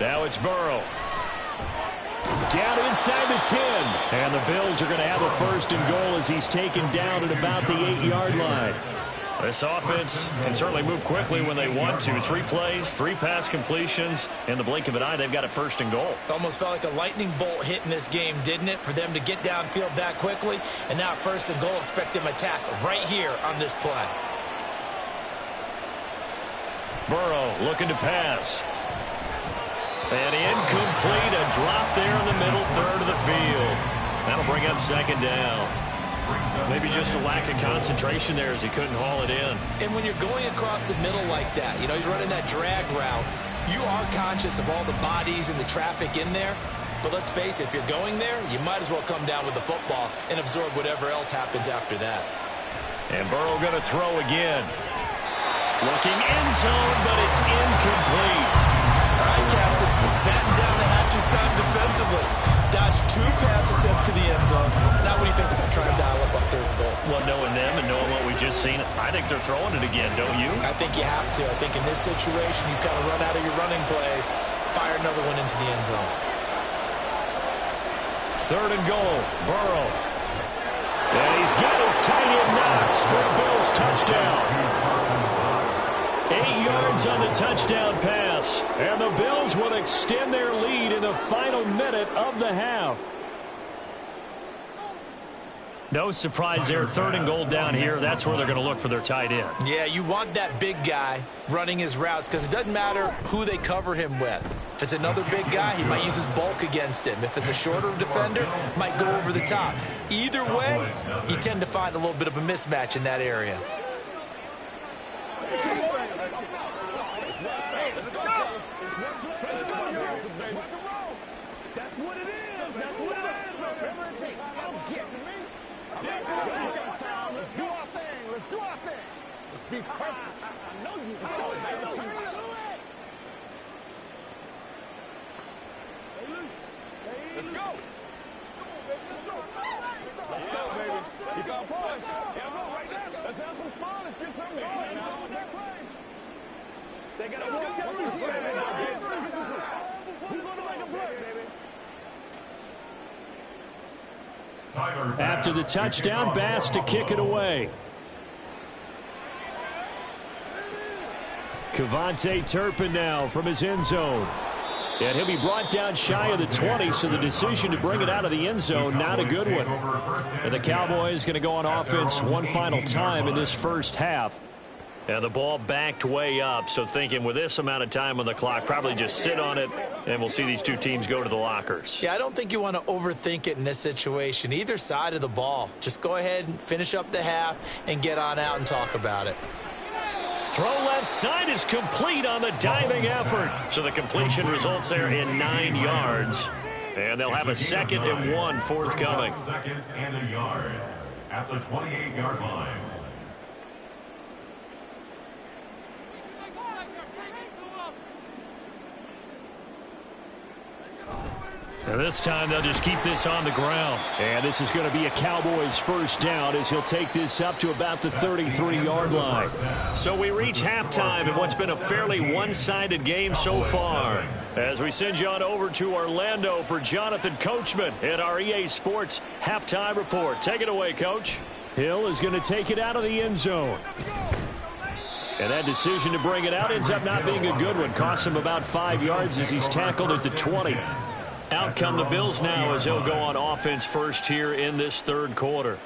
Now it's Burrow. Down inside the 10. And the Bills are going to have a 1st and goal as he's taken down at about the 8-yard line. This offense can certainly move quickly when they want to. 3 plays, 3 pass completions. In the blink of an eye, they've got a 1st and goal. Almost felt like a lightning bolt hit in this game, didn't it? For them to get downfield that quickly. And now 1st and goal, expect them to attack right here on this play. Burrow looking to pass. And incomplete, a drop there in the middle third of the field. That'll bring up 2nd down. Maybe just a lack of concentration there as he couldn't haul it in. And when you're going across the middle like that, you know, he's running that drag route, you are conscious of all the bodies and the traffic in there. But let's face it, if you're going there, you might as well come down with the football and absorb whatever else happens after that. And Burrow going to throw again. Looking end zone, but it's incomplete. All right, Captain, let's batten down the hatches time defensively. Dodged 2 pass attempts to the end zone. Now what do you think they're going to try and dial up on 3rd and goal? Well, knowing them and knowing what we just seen, I think they're throwing it again, don't you? I think you have to. I think in this situation, you kind of run out of your running plays, fire another one into the end zone. 3rd and goal, Burrow. And he's got his tight end Knox for a Bills touchdown. 8 yards on the touchdown pass. And the Bills will extend their lead in the final minute of the half. No surprise there. 3rd and goal down here. That's where they're going to look for their tight end. Yeah, you want that big guy running his routes because it doesn't matter who they cover him with. If it's another big guy, he might use his bulk against him. If it's a shorter defender, might go over the top. Either way, you tend to find a little bit of a mismatch in that area. Be perfect. I know you. Let's go, baby. Let's go. Let's go, baby. Keep on pushing. Yeah, go right there. Let's have some fun. Let's get something. Let's go with that place. They got to work that loose, baby. Who's going to make a play, baby? After the touchdown, Bass to kick it away. KaVontae Turpin now from his end zone. And he'll be brought down shy of the 20, so the decision to bring it out of the end zone, not a good one. And the Cowboys going to go on offense one final time in this first half. And the ball backed way up, so thinking with this amount of time on the clock, probably just sit on it, and we'll see these two teams go to the lockers. Yeah, I don't think you want to overthink it in this situation. Either side of the ball. Just go ahead and finish up the half and get on out and talk about it. Throw left side is complete on the diving effort. So the completion results there in 9 yards. And they'll have a 2nd and 1 forthcoming. 2nd and a yard at the 28-yard line. And this time they'll just keep this on the ground. And this is going to be a Cowboys first down as he'll take this up to about the 33-yard line. So we reach halftime in what's been a fairly one-sided game so far. As we send you on over to Orlando for Jonathan Coachman in our EA Sports Halftime Report. Take it away, Coach. Hill is going to take it out of the end zone. And that decision to bring it out ends up not being a good one. Costs him about 5 yards as he's tackled at the 20. Out come the Bills now as they'll go on offense first here in this 3rd quarter.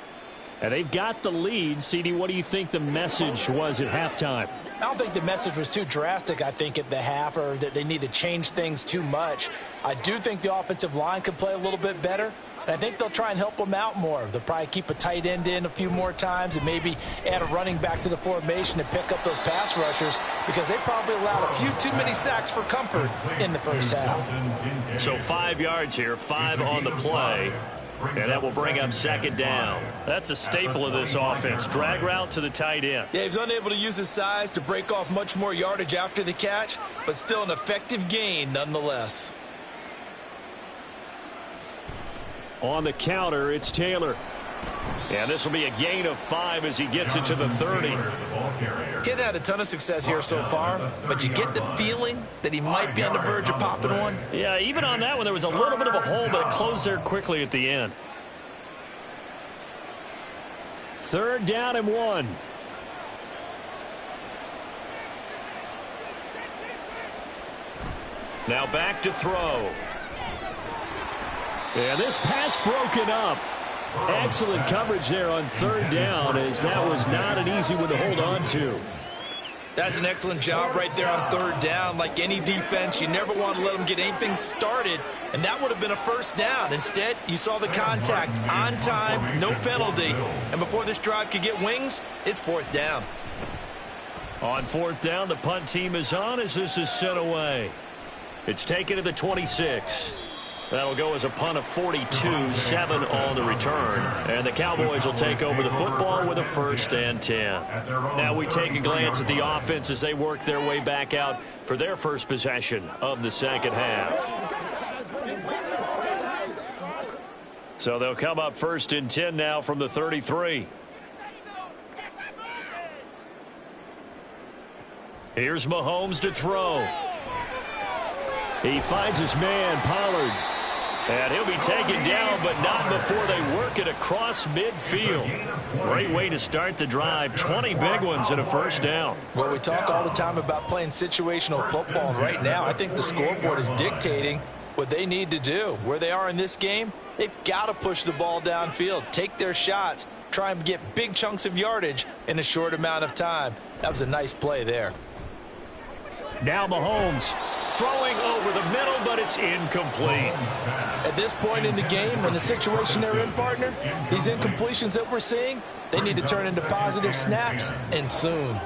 And they've got the lead. CD, what do you think the message was at halftime? I don't think the message was too drastic, I think, at the half, or that they need to change things too much. I do think the offensive line could play a little bit better. And I think they'll try and help them out more. They'll probably keep a tight end in a few more times and maybe add a running back to the formation to pick up those pass rushers because they probably allowed a few too many sacks for comfort in the first half. So 5 yards here, 5 on the play. And that will bring up 2nd down. That's a staple of this offense. Drag route to the tight end. Yeah, he's unable to use his size to break off much more yardage after the catch, but still an effective gain nonetheless. On the counter, it's Taylor. And this will be a gain of 5 as he gets it to the 30. He's had a ton of success here so far, but you get the feeling that he might be on the verge of popping one. Yeah, even on that one, there was a little bit of a hole, but it closed there quickly at the end. 3rd down and 1. Now back to throw. And this pass broken up. Excellent coverage there on 3rd down, as that was not an easy one to hold on to. That's an excellent job right there on 3rd down. Like any defense, you never want to let them get anything started, and that would have been a first down. Instead, you saw the contact on time, no penalty, and before this drive could get wings, it's 4th down. On 4th down, the punt team is on as this is sent away. It's taken to the 26. That'll go as a punt of 42, 7 on the return. And the Cowboys will take over the football with a 1st and 10. Now we take a glance at the offense as they work their way back out for their first possession of the 2nd half. So they'll come up 1st and 10 now from the 33. Here's Mahomes to throw. He finds his man, Pollard. And he'll be taken down, but not before they work it across midfield. Great way to start the drive. 20 big ones and a 1st down. Well, we talk all the time about playing situational football. And right now, I think the scoreboard is dictating what they need to do. Where they are in this game, they've got to push the ball downfield, take their shots, try and get big chunks of yardage in a short amount of time. That was a nice play there. Now Mahomes throwing over the middle, but it's incomplete. At this point in the game, in the situation they're in, partner, these incompletions that we're seeing, they need to turn into positive snaps, and soon.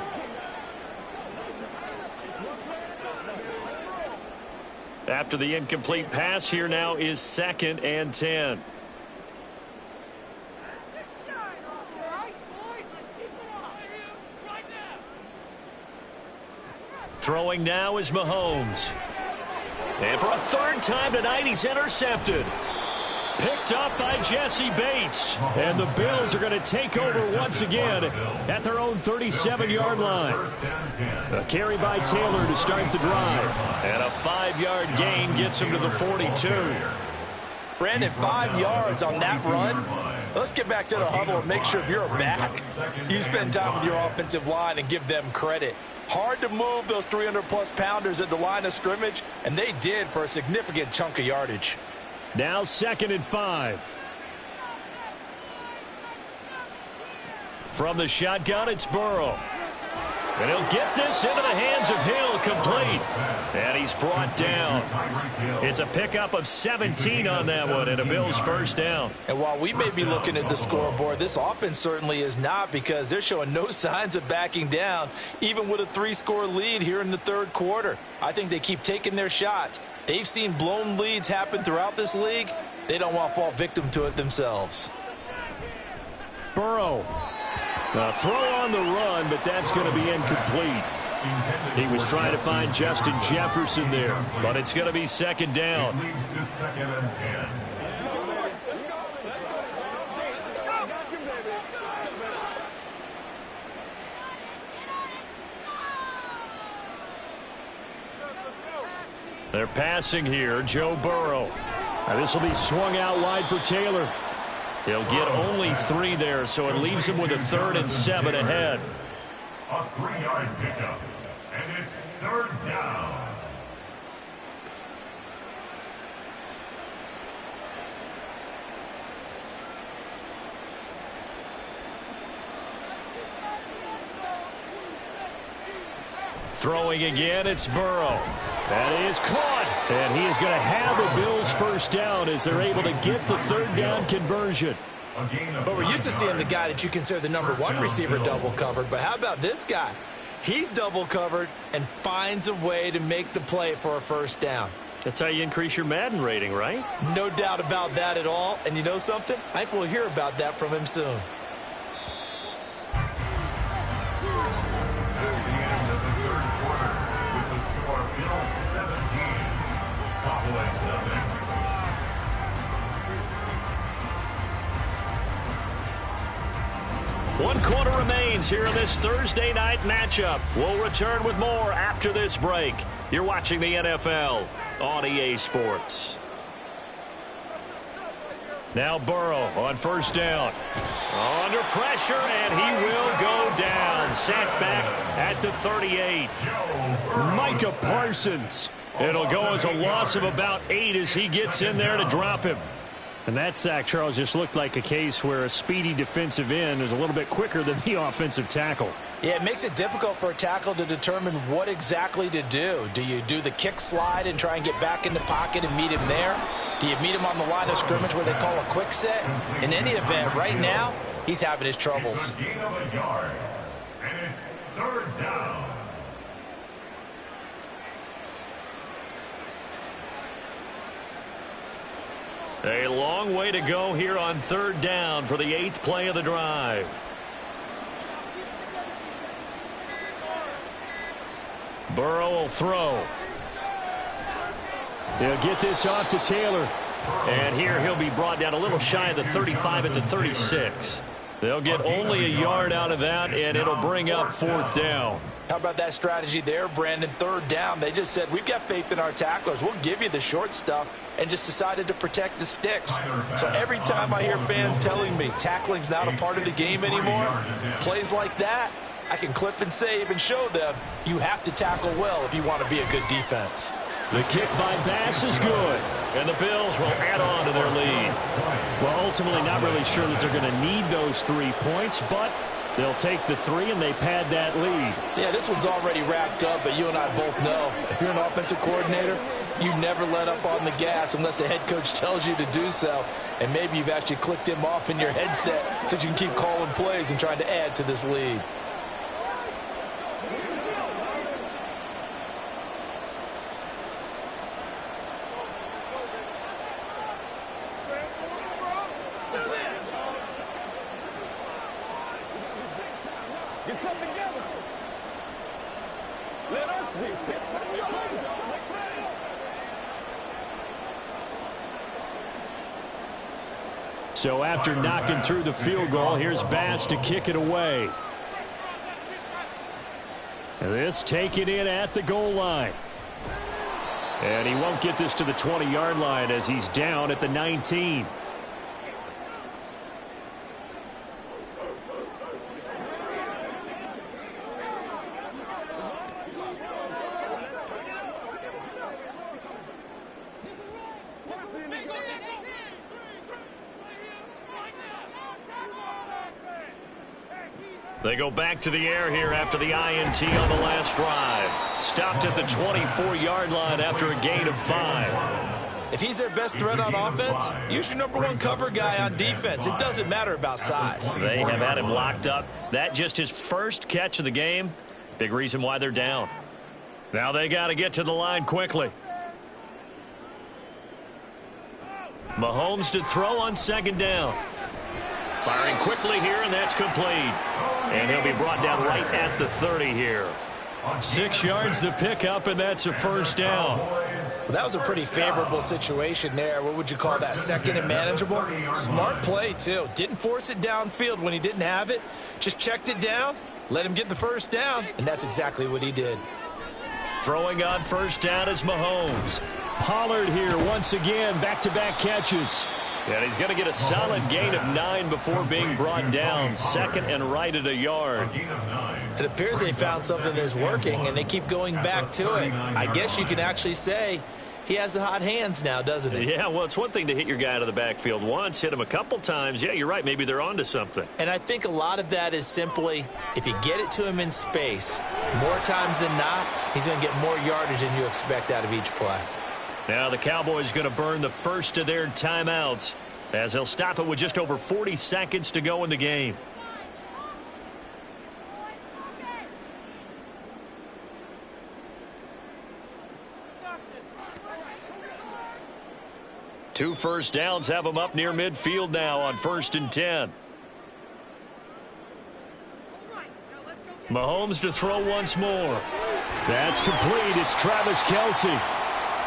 After the incomplete pass, here now is 2nd and 10. Throwing now is Mahomes. And for a 3rd time tonight, he's intercepted. Picked up by Jesse Bates. And the Bills are going to take over once again at their own 37-yard line. A carry by Taylor to start the drive. And a 5-yard gain gets him to the 42. Brandon, 5 yards on that run. Let's get back to the huddle and make sure if you're a back, you spend time with your offensive line and give them credit. Hard to move those 300-plus pounders at the line of scrimmage, and they did for a significant chunk of yardage. Now 2nd and 5. From the shotgun, it's Burrow. And he'll get this into the hands of Hill, complete. And he's brought down. It's a pickup of 17 on that one, and a Bills 1st down. And while we may be looking at the scoreboard, this offense certainly is not, because they're showing no signs of backing down, even with a 3-score lead here in the 3rd quarter. I think they keep taking their shots. They've seen blown leads happen throughout this league. They don't want to fall victim to it themselves. Burrow. A throw on the run, but that's going to be incomplete. He was trying to find Justin Jefferson there, but it's going to be 2nd down. It leads to 2nd and 10. They're passing here, Joe Burrow. Now this will be swung out wide for Taylor. He'll get only 3 there, so it leaves him with a 3rd and 7 ahead. A 3-yard pickup, and it's 3rd down. Throwing again, it's Burrow. That is caught. And he is going to have the Bills 1st down as they're able to get the 3rd down conversion. But we're used to seeing the guy that you consider the number 1 receiver double covered. But how about this guy? He's double covered and finds a way to make the play for a 1st down. That's how you increase your Madden rating, right? No doubt about that at all. And you know something? I think we'll hear about that from him soon. That's the end of the 3rd quarter with the score Bills 17, Cowboys nothing. One quarter remains here in this Thursday night matchup. We'll return with more after this break. You're watching the NFL on EA Sports. Now Burrow on 1st down. Under pressure, and he will go down. Sacked back at the 38. Micah Parsons. It'll go as a loss of about 8 as he gets in there to drop him. And that sack, Charles, just looked like a case where a speedy defensive end is a little bit quicker than the offensive tackle. Yeah, it makes it difficult for a tackle to determine what exactly to do. Do you do the kick slide and try and get back in the pocket and meet him there? Do you meet him on the line of scrimmage where they call a quick set? In any event, right now, he's having his troubles. It's a gain of a yard, and it's 3rd down. A long way to go here on 3rd down for the 8th play of the drive. Burrow will throw. He'll get this off to Taylor. And here he'll be brought down a little shy of the 35 at the 36. They'll get only a yard out of that, and it'll bring up 4th down. How about that strategy there, Brandon? 3rd down. They just said, we've got faith in our tacklers. We'll give you the short stuff, and just decided to protect the sticks. So every time I hear fans telling me tackling's not a part of the game anymore, plays like that, I can clip and save and show them you have to tackle well if you want to be a good defense. The kick by Bass is good. And the Bills will add on to their lead. Well, ultimately not really sure that they're going to need those 3 points, but they'll take the 3 and they pad that lead. Yeah, this one's already wrapped up, but you and I both know if you're an offensive coordinator, you never let up on the gas unless the head coach tells you to do so. And maybe you've actually clicked him off in your headset so you can keep calling plays and trying to add to this lead. Get something together. Let us dictate. So after knocking through the field goal, here's Bass to kick it away. This taken in at the goal line. And he won't get this to the 20-yard line as he's down at the 19. They go back to the air here after the INT on the last drive. Stopped at the 24-yard line after a gain of 5. If he's their best threat on offense, use your #1 cover guy on defense. It doesn't matter about size. They have had him locked up. That just his first catch of the game. Big reason why they're down. Now they got to get to the line quickly. Mahomes to throw on second down. Firing quickly here, and that's complete. And he'll be brought down right at the 30 here. 6 yards the pickup, and that's a first down. Well, that was a pretty favorable situation there. What would you call that? Second and manageable? Smart play, too. Didn't force it downfield when he didn't have it. Just checked it down, let him get the first down, and that's exactly what he did. Throwing on first down is Mahomes. Pollard here once again, back-to-back catches. And he's going to get a solid gain of 9 before being brought down. Second and right at a yard. It appears they found something that's working, and they keep going back to it. I guess you can actually say he has the hot hands now, doesn't he? Yeah, well, it's one thing to hit your guy out of the backfield once, hit him a couple times. Yeah, you're right. Maybe they're onto something. And I think a lot of that is simply if you get it to him in space, more times than not, he's going to get more yardage than you expect out of each play. Now the Cowboys going to burn the first of their timeouts as they'll stop it with just over 40 seconds to go in the game. Two first downs have them up near midfield now on 1st and 10. Mahomes to throw once more. That's complete. It's Travis Kelce.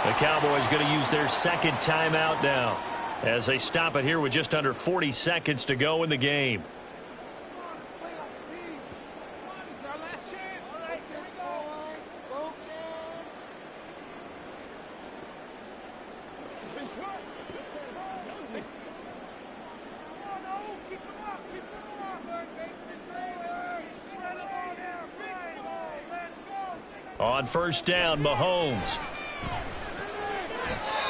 The Cowboys going to use their second timeout now as they stop it here with just under 40 seconds to go in the game. On first down, Mahomes.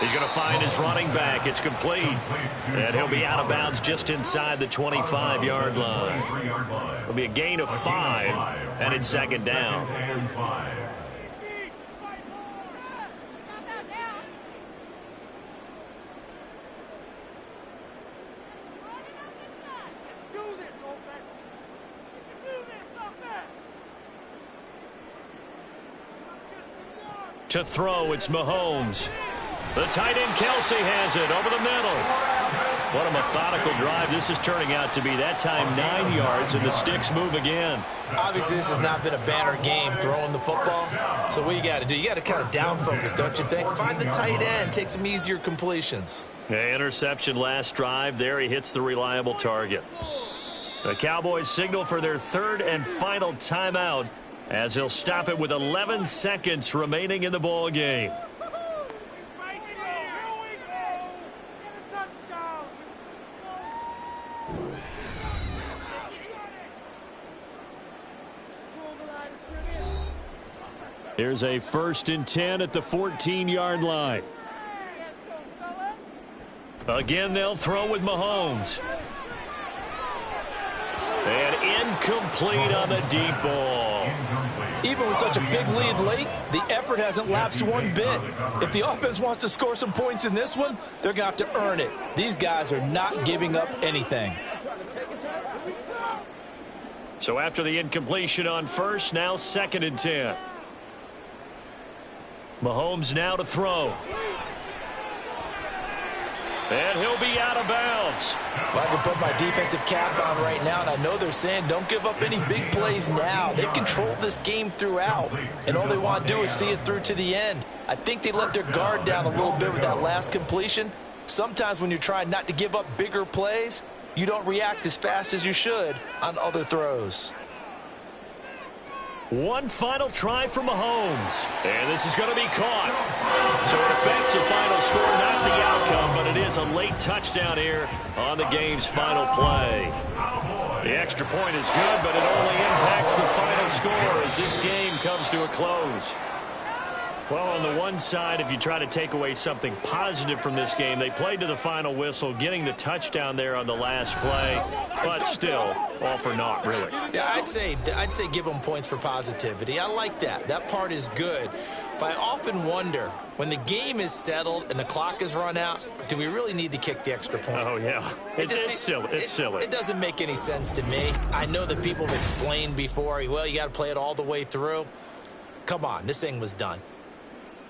He's going to find his running back. It's complete. And he'll be out of bounds just inside the 25-yard line. It'll be a gain of 5, and it's second down. To throw, it's Mahomes. The tight end Kelce has it over the middle. What a methodical drive this is turning out to be. That time 9 yards, and the sticks move again. Obviously, this has not been a banner game throwing the football. So what you got to do, you got to kind of down focus, don't you think? Find the tight end, take some easier completions. Interception last drive. There he hits the reliable target. The Cowboys signal for their third and final timeout as he'll stop it with 11 seconds remaining in the ball game. Here's a 1st and 10 at the 14-yard line. Again, they'll throw with Mahomes. And incomplete on the deep ball. Even with such a big lead late, the effort hasn't lapsed one bit. If the offense wants to score some points in this one, they're going to have to earn it. These guys are not giving up anything. So after the incompletion on first, now 2nd and 10. Mahomes now to throw. And he'll be out of bounds. Well, I can put my defensive cap on right now, and I know they're saying don't give up any big plays now. They've controlled this game throughout, and all they want to do is see it through to the end. I think they let their guard down a little bit with that last completion. Sometimes when you're trying not to give up bigger plays, you don't react as fast as you should on other throws. One final try for Mahomes. And this is going to be caught. So it affects the final score, not the outcome, but it is a late touchdown here on the game's final play. The extra point is good, but it only impacts the final score as this game comes to a close. Well, on the one side, if you try to take away something positive from this game, they played to the final whistle, getting the touchdown there on the last play, but still, all for naught, really. Yeah, I'd say give them points for positivity. I like that. That part is good. But I often wonder, when the game is settled and the clock is run out, do we really need to kick the extra point? Oh, yeah. It's silly. It's silly. It doesn't make any sense to me. I know that people have explained before, well, you got to play it all the way through. Come on, this thing was done.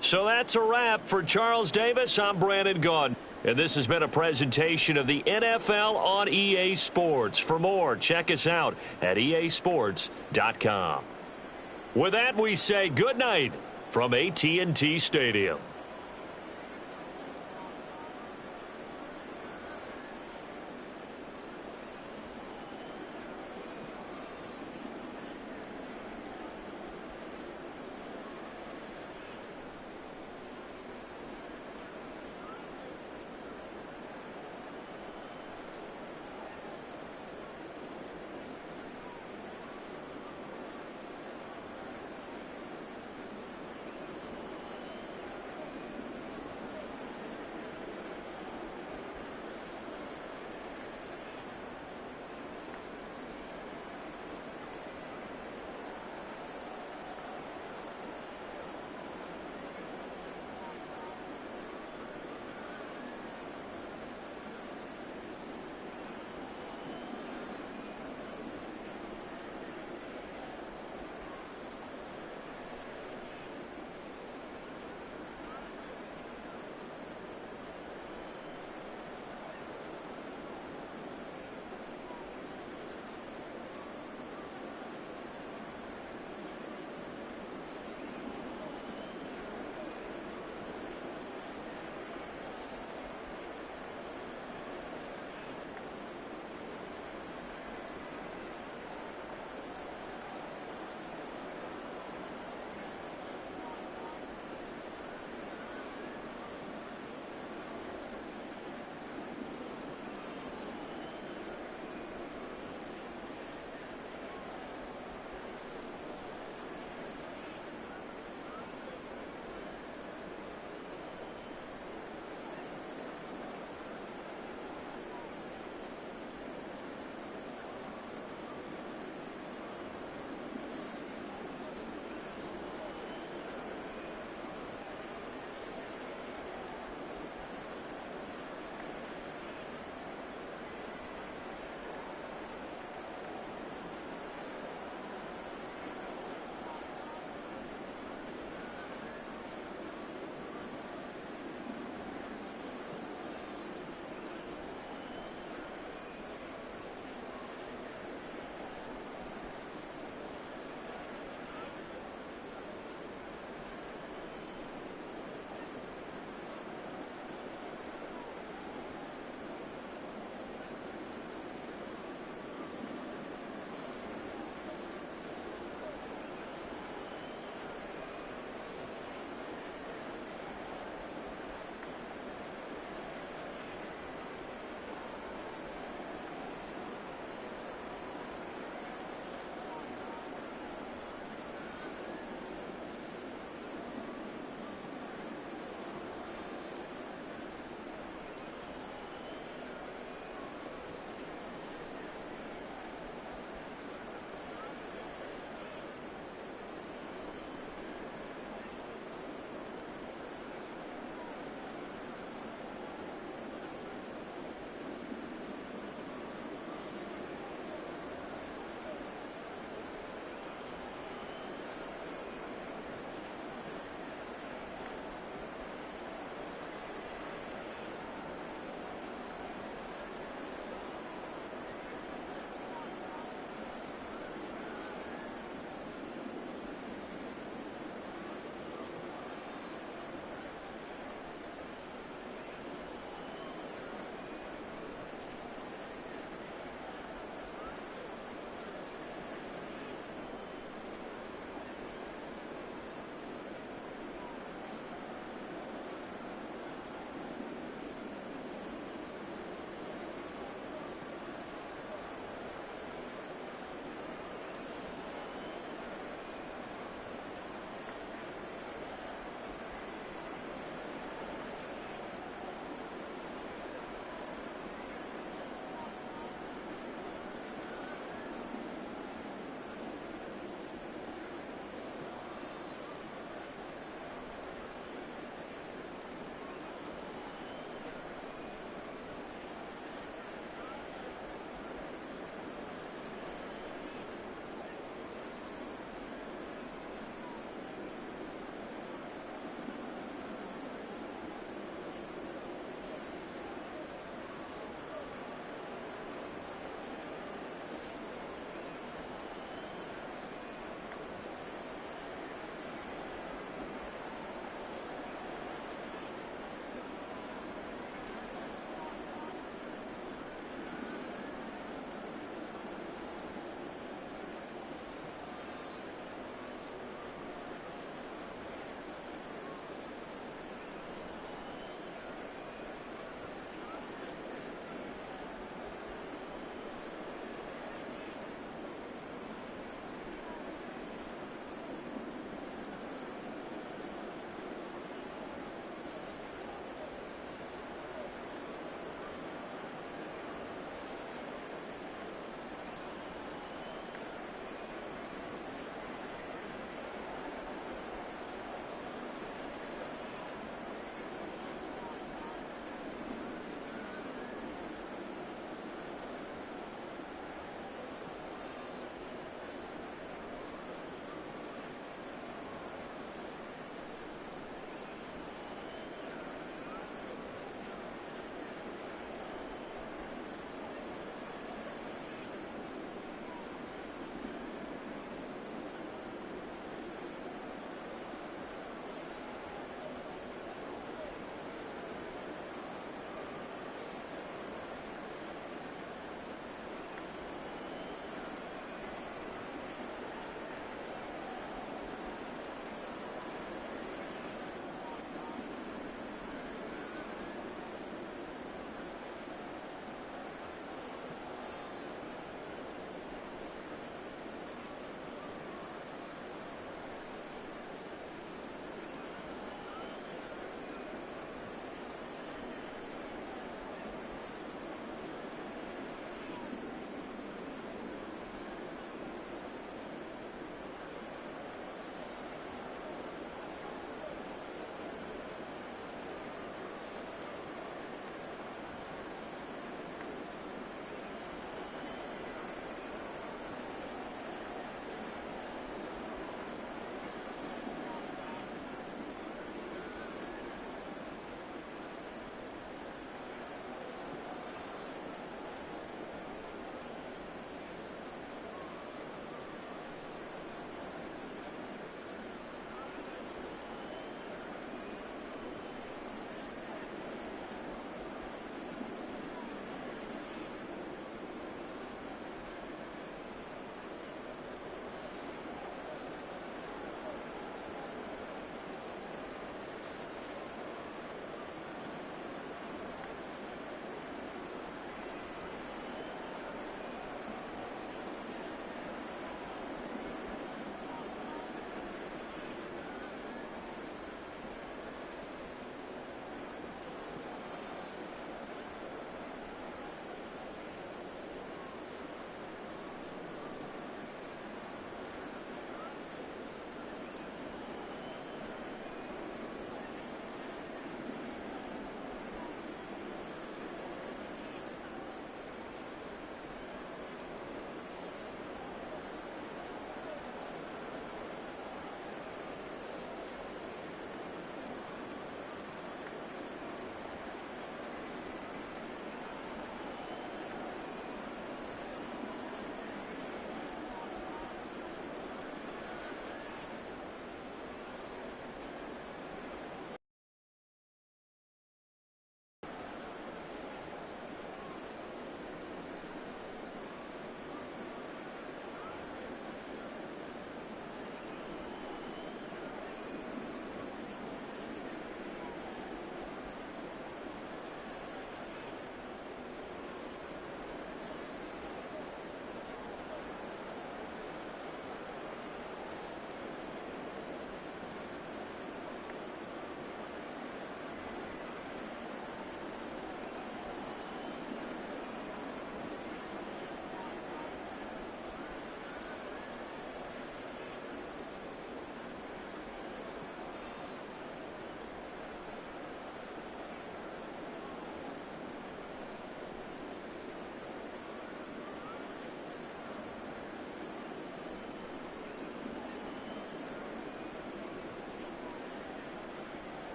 So that's a wrap for Charles Davis. I'm Brandon Gaudin. And this has been a presentation of the NFL on EA Sports. For more, check us out at easports.com. With that, we say good night from AT&T Stadium.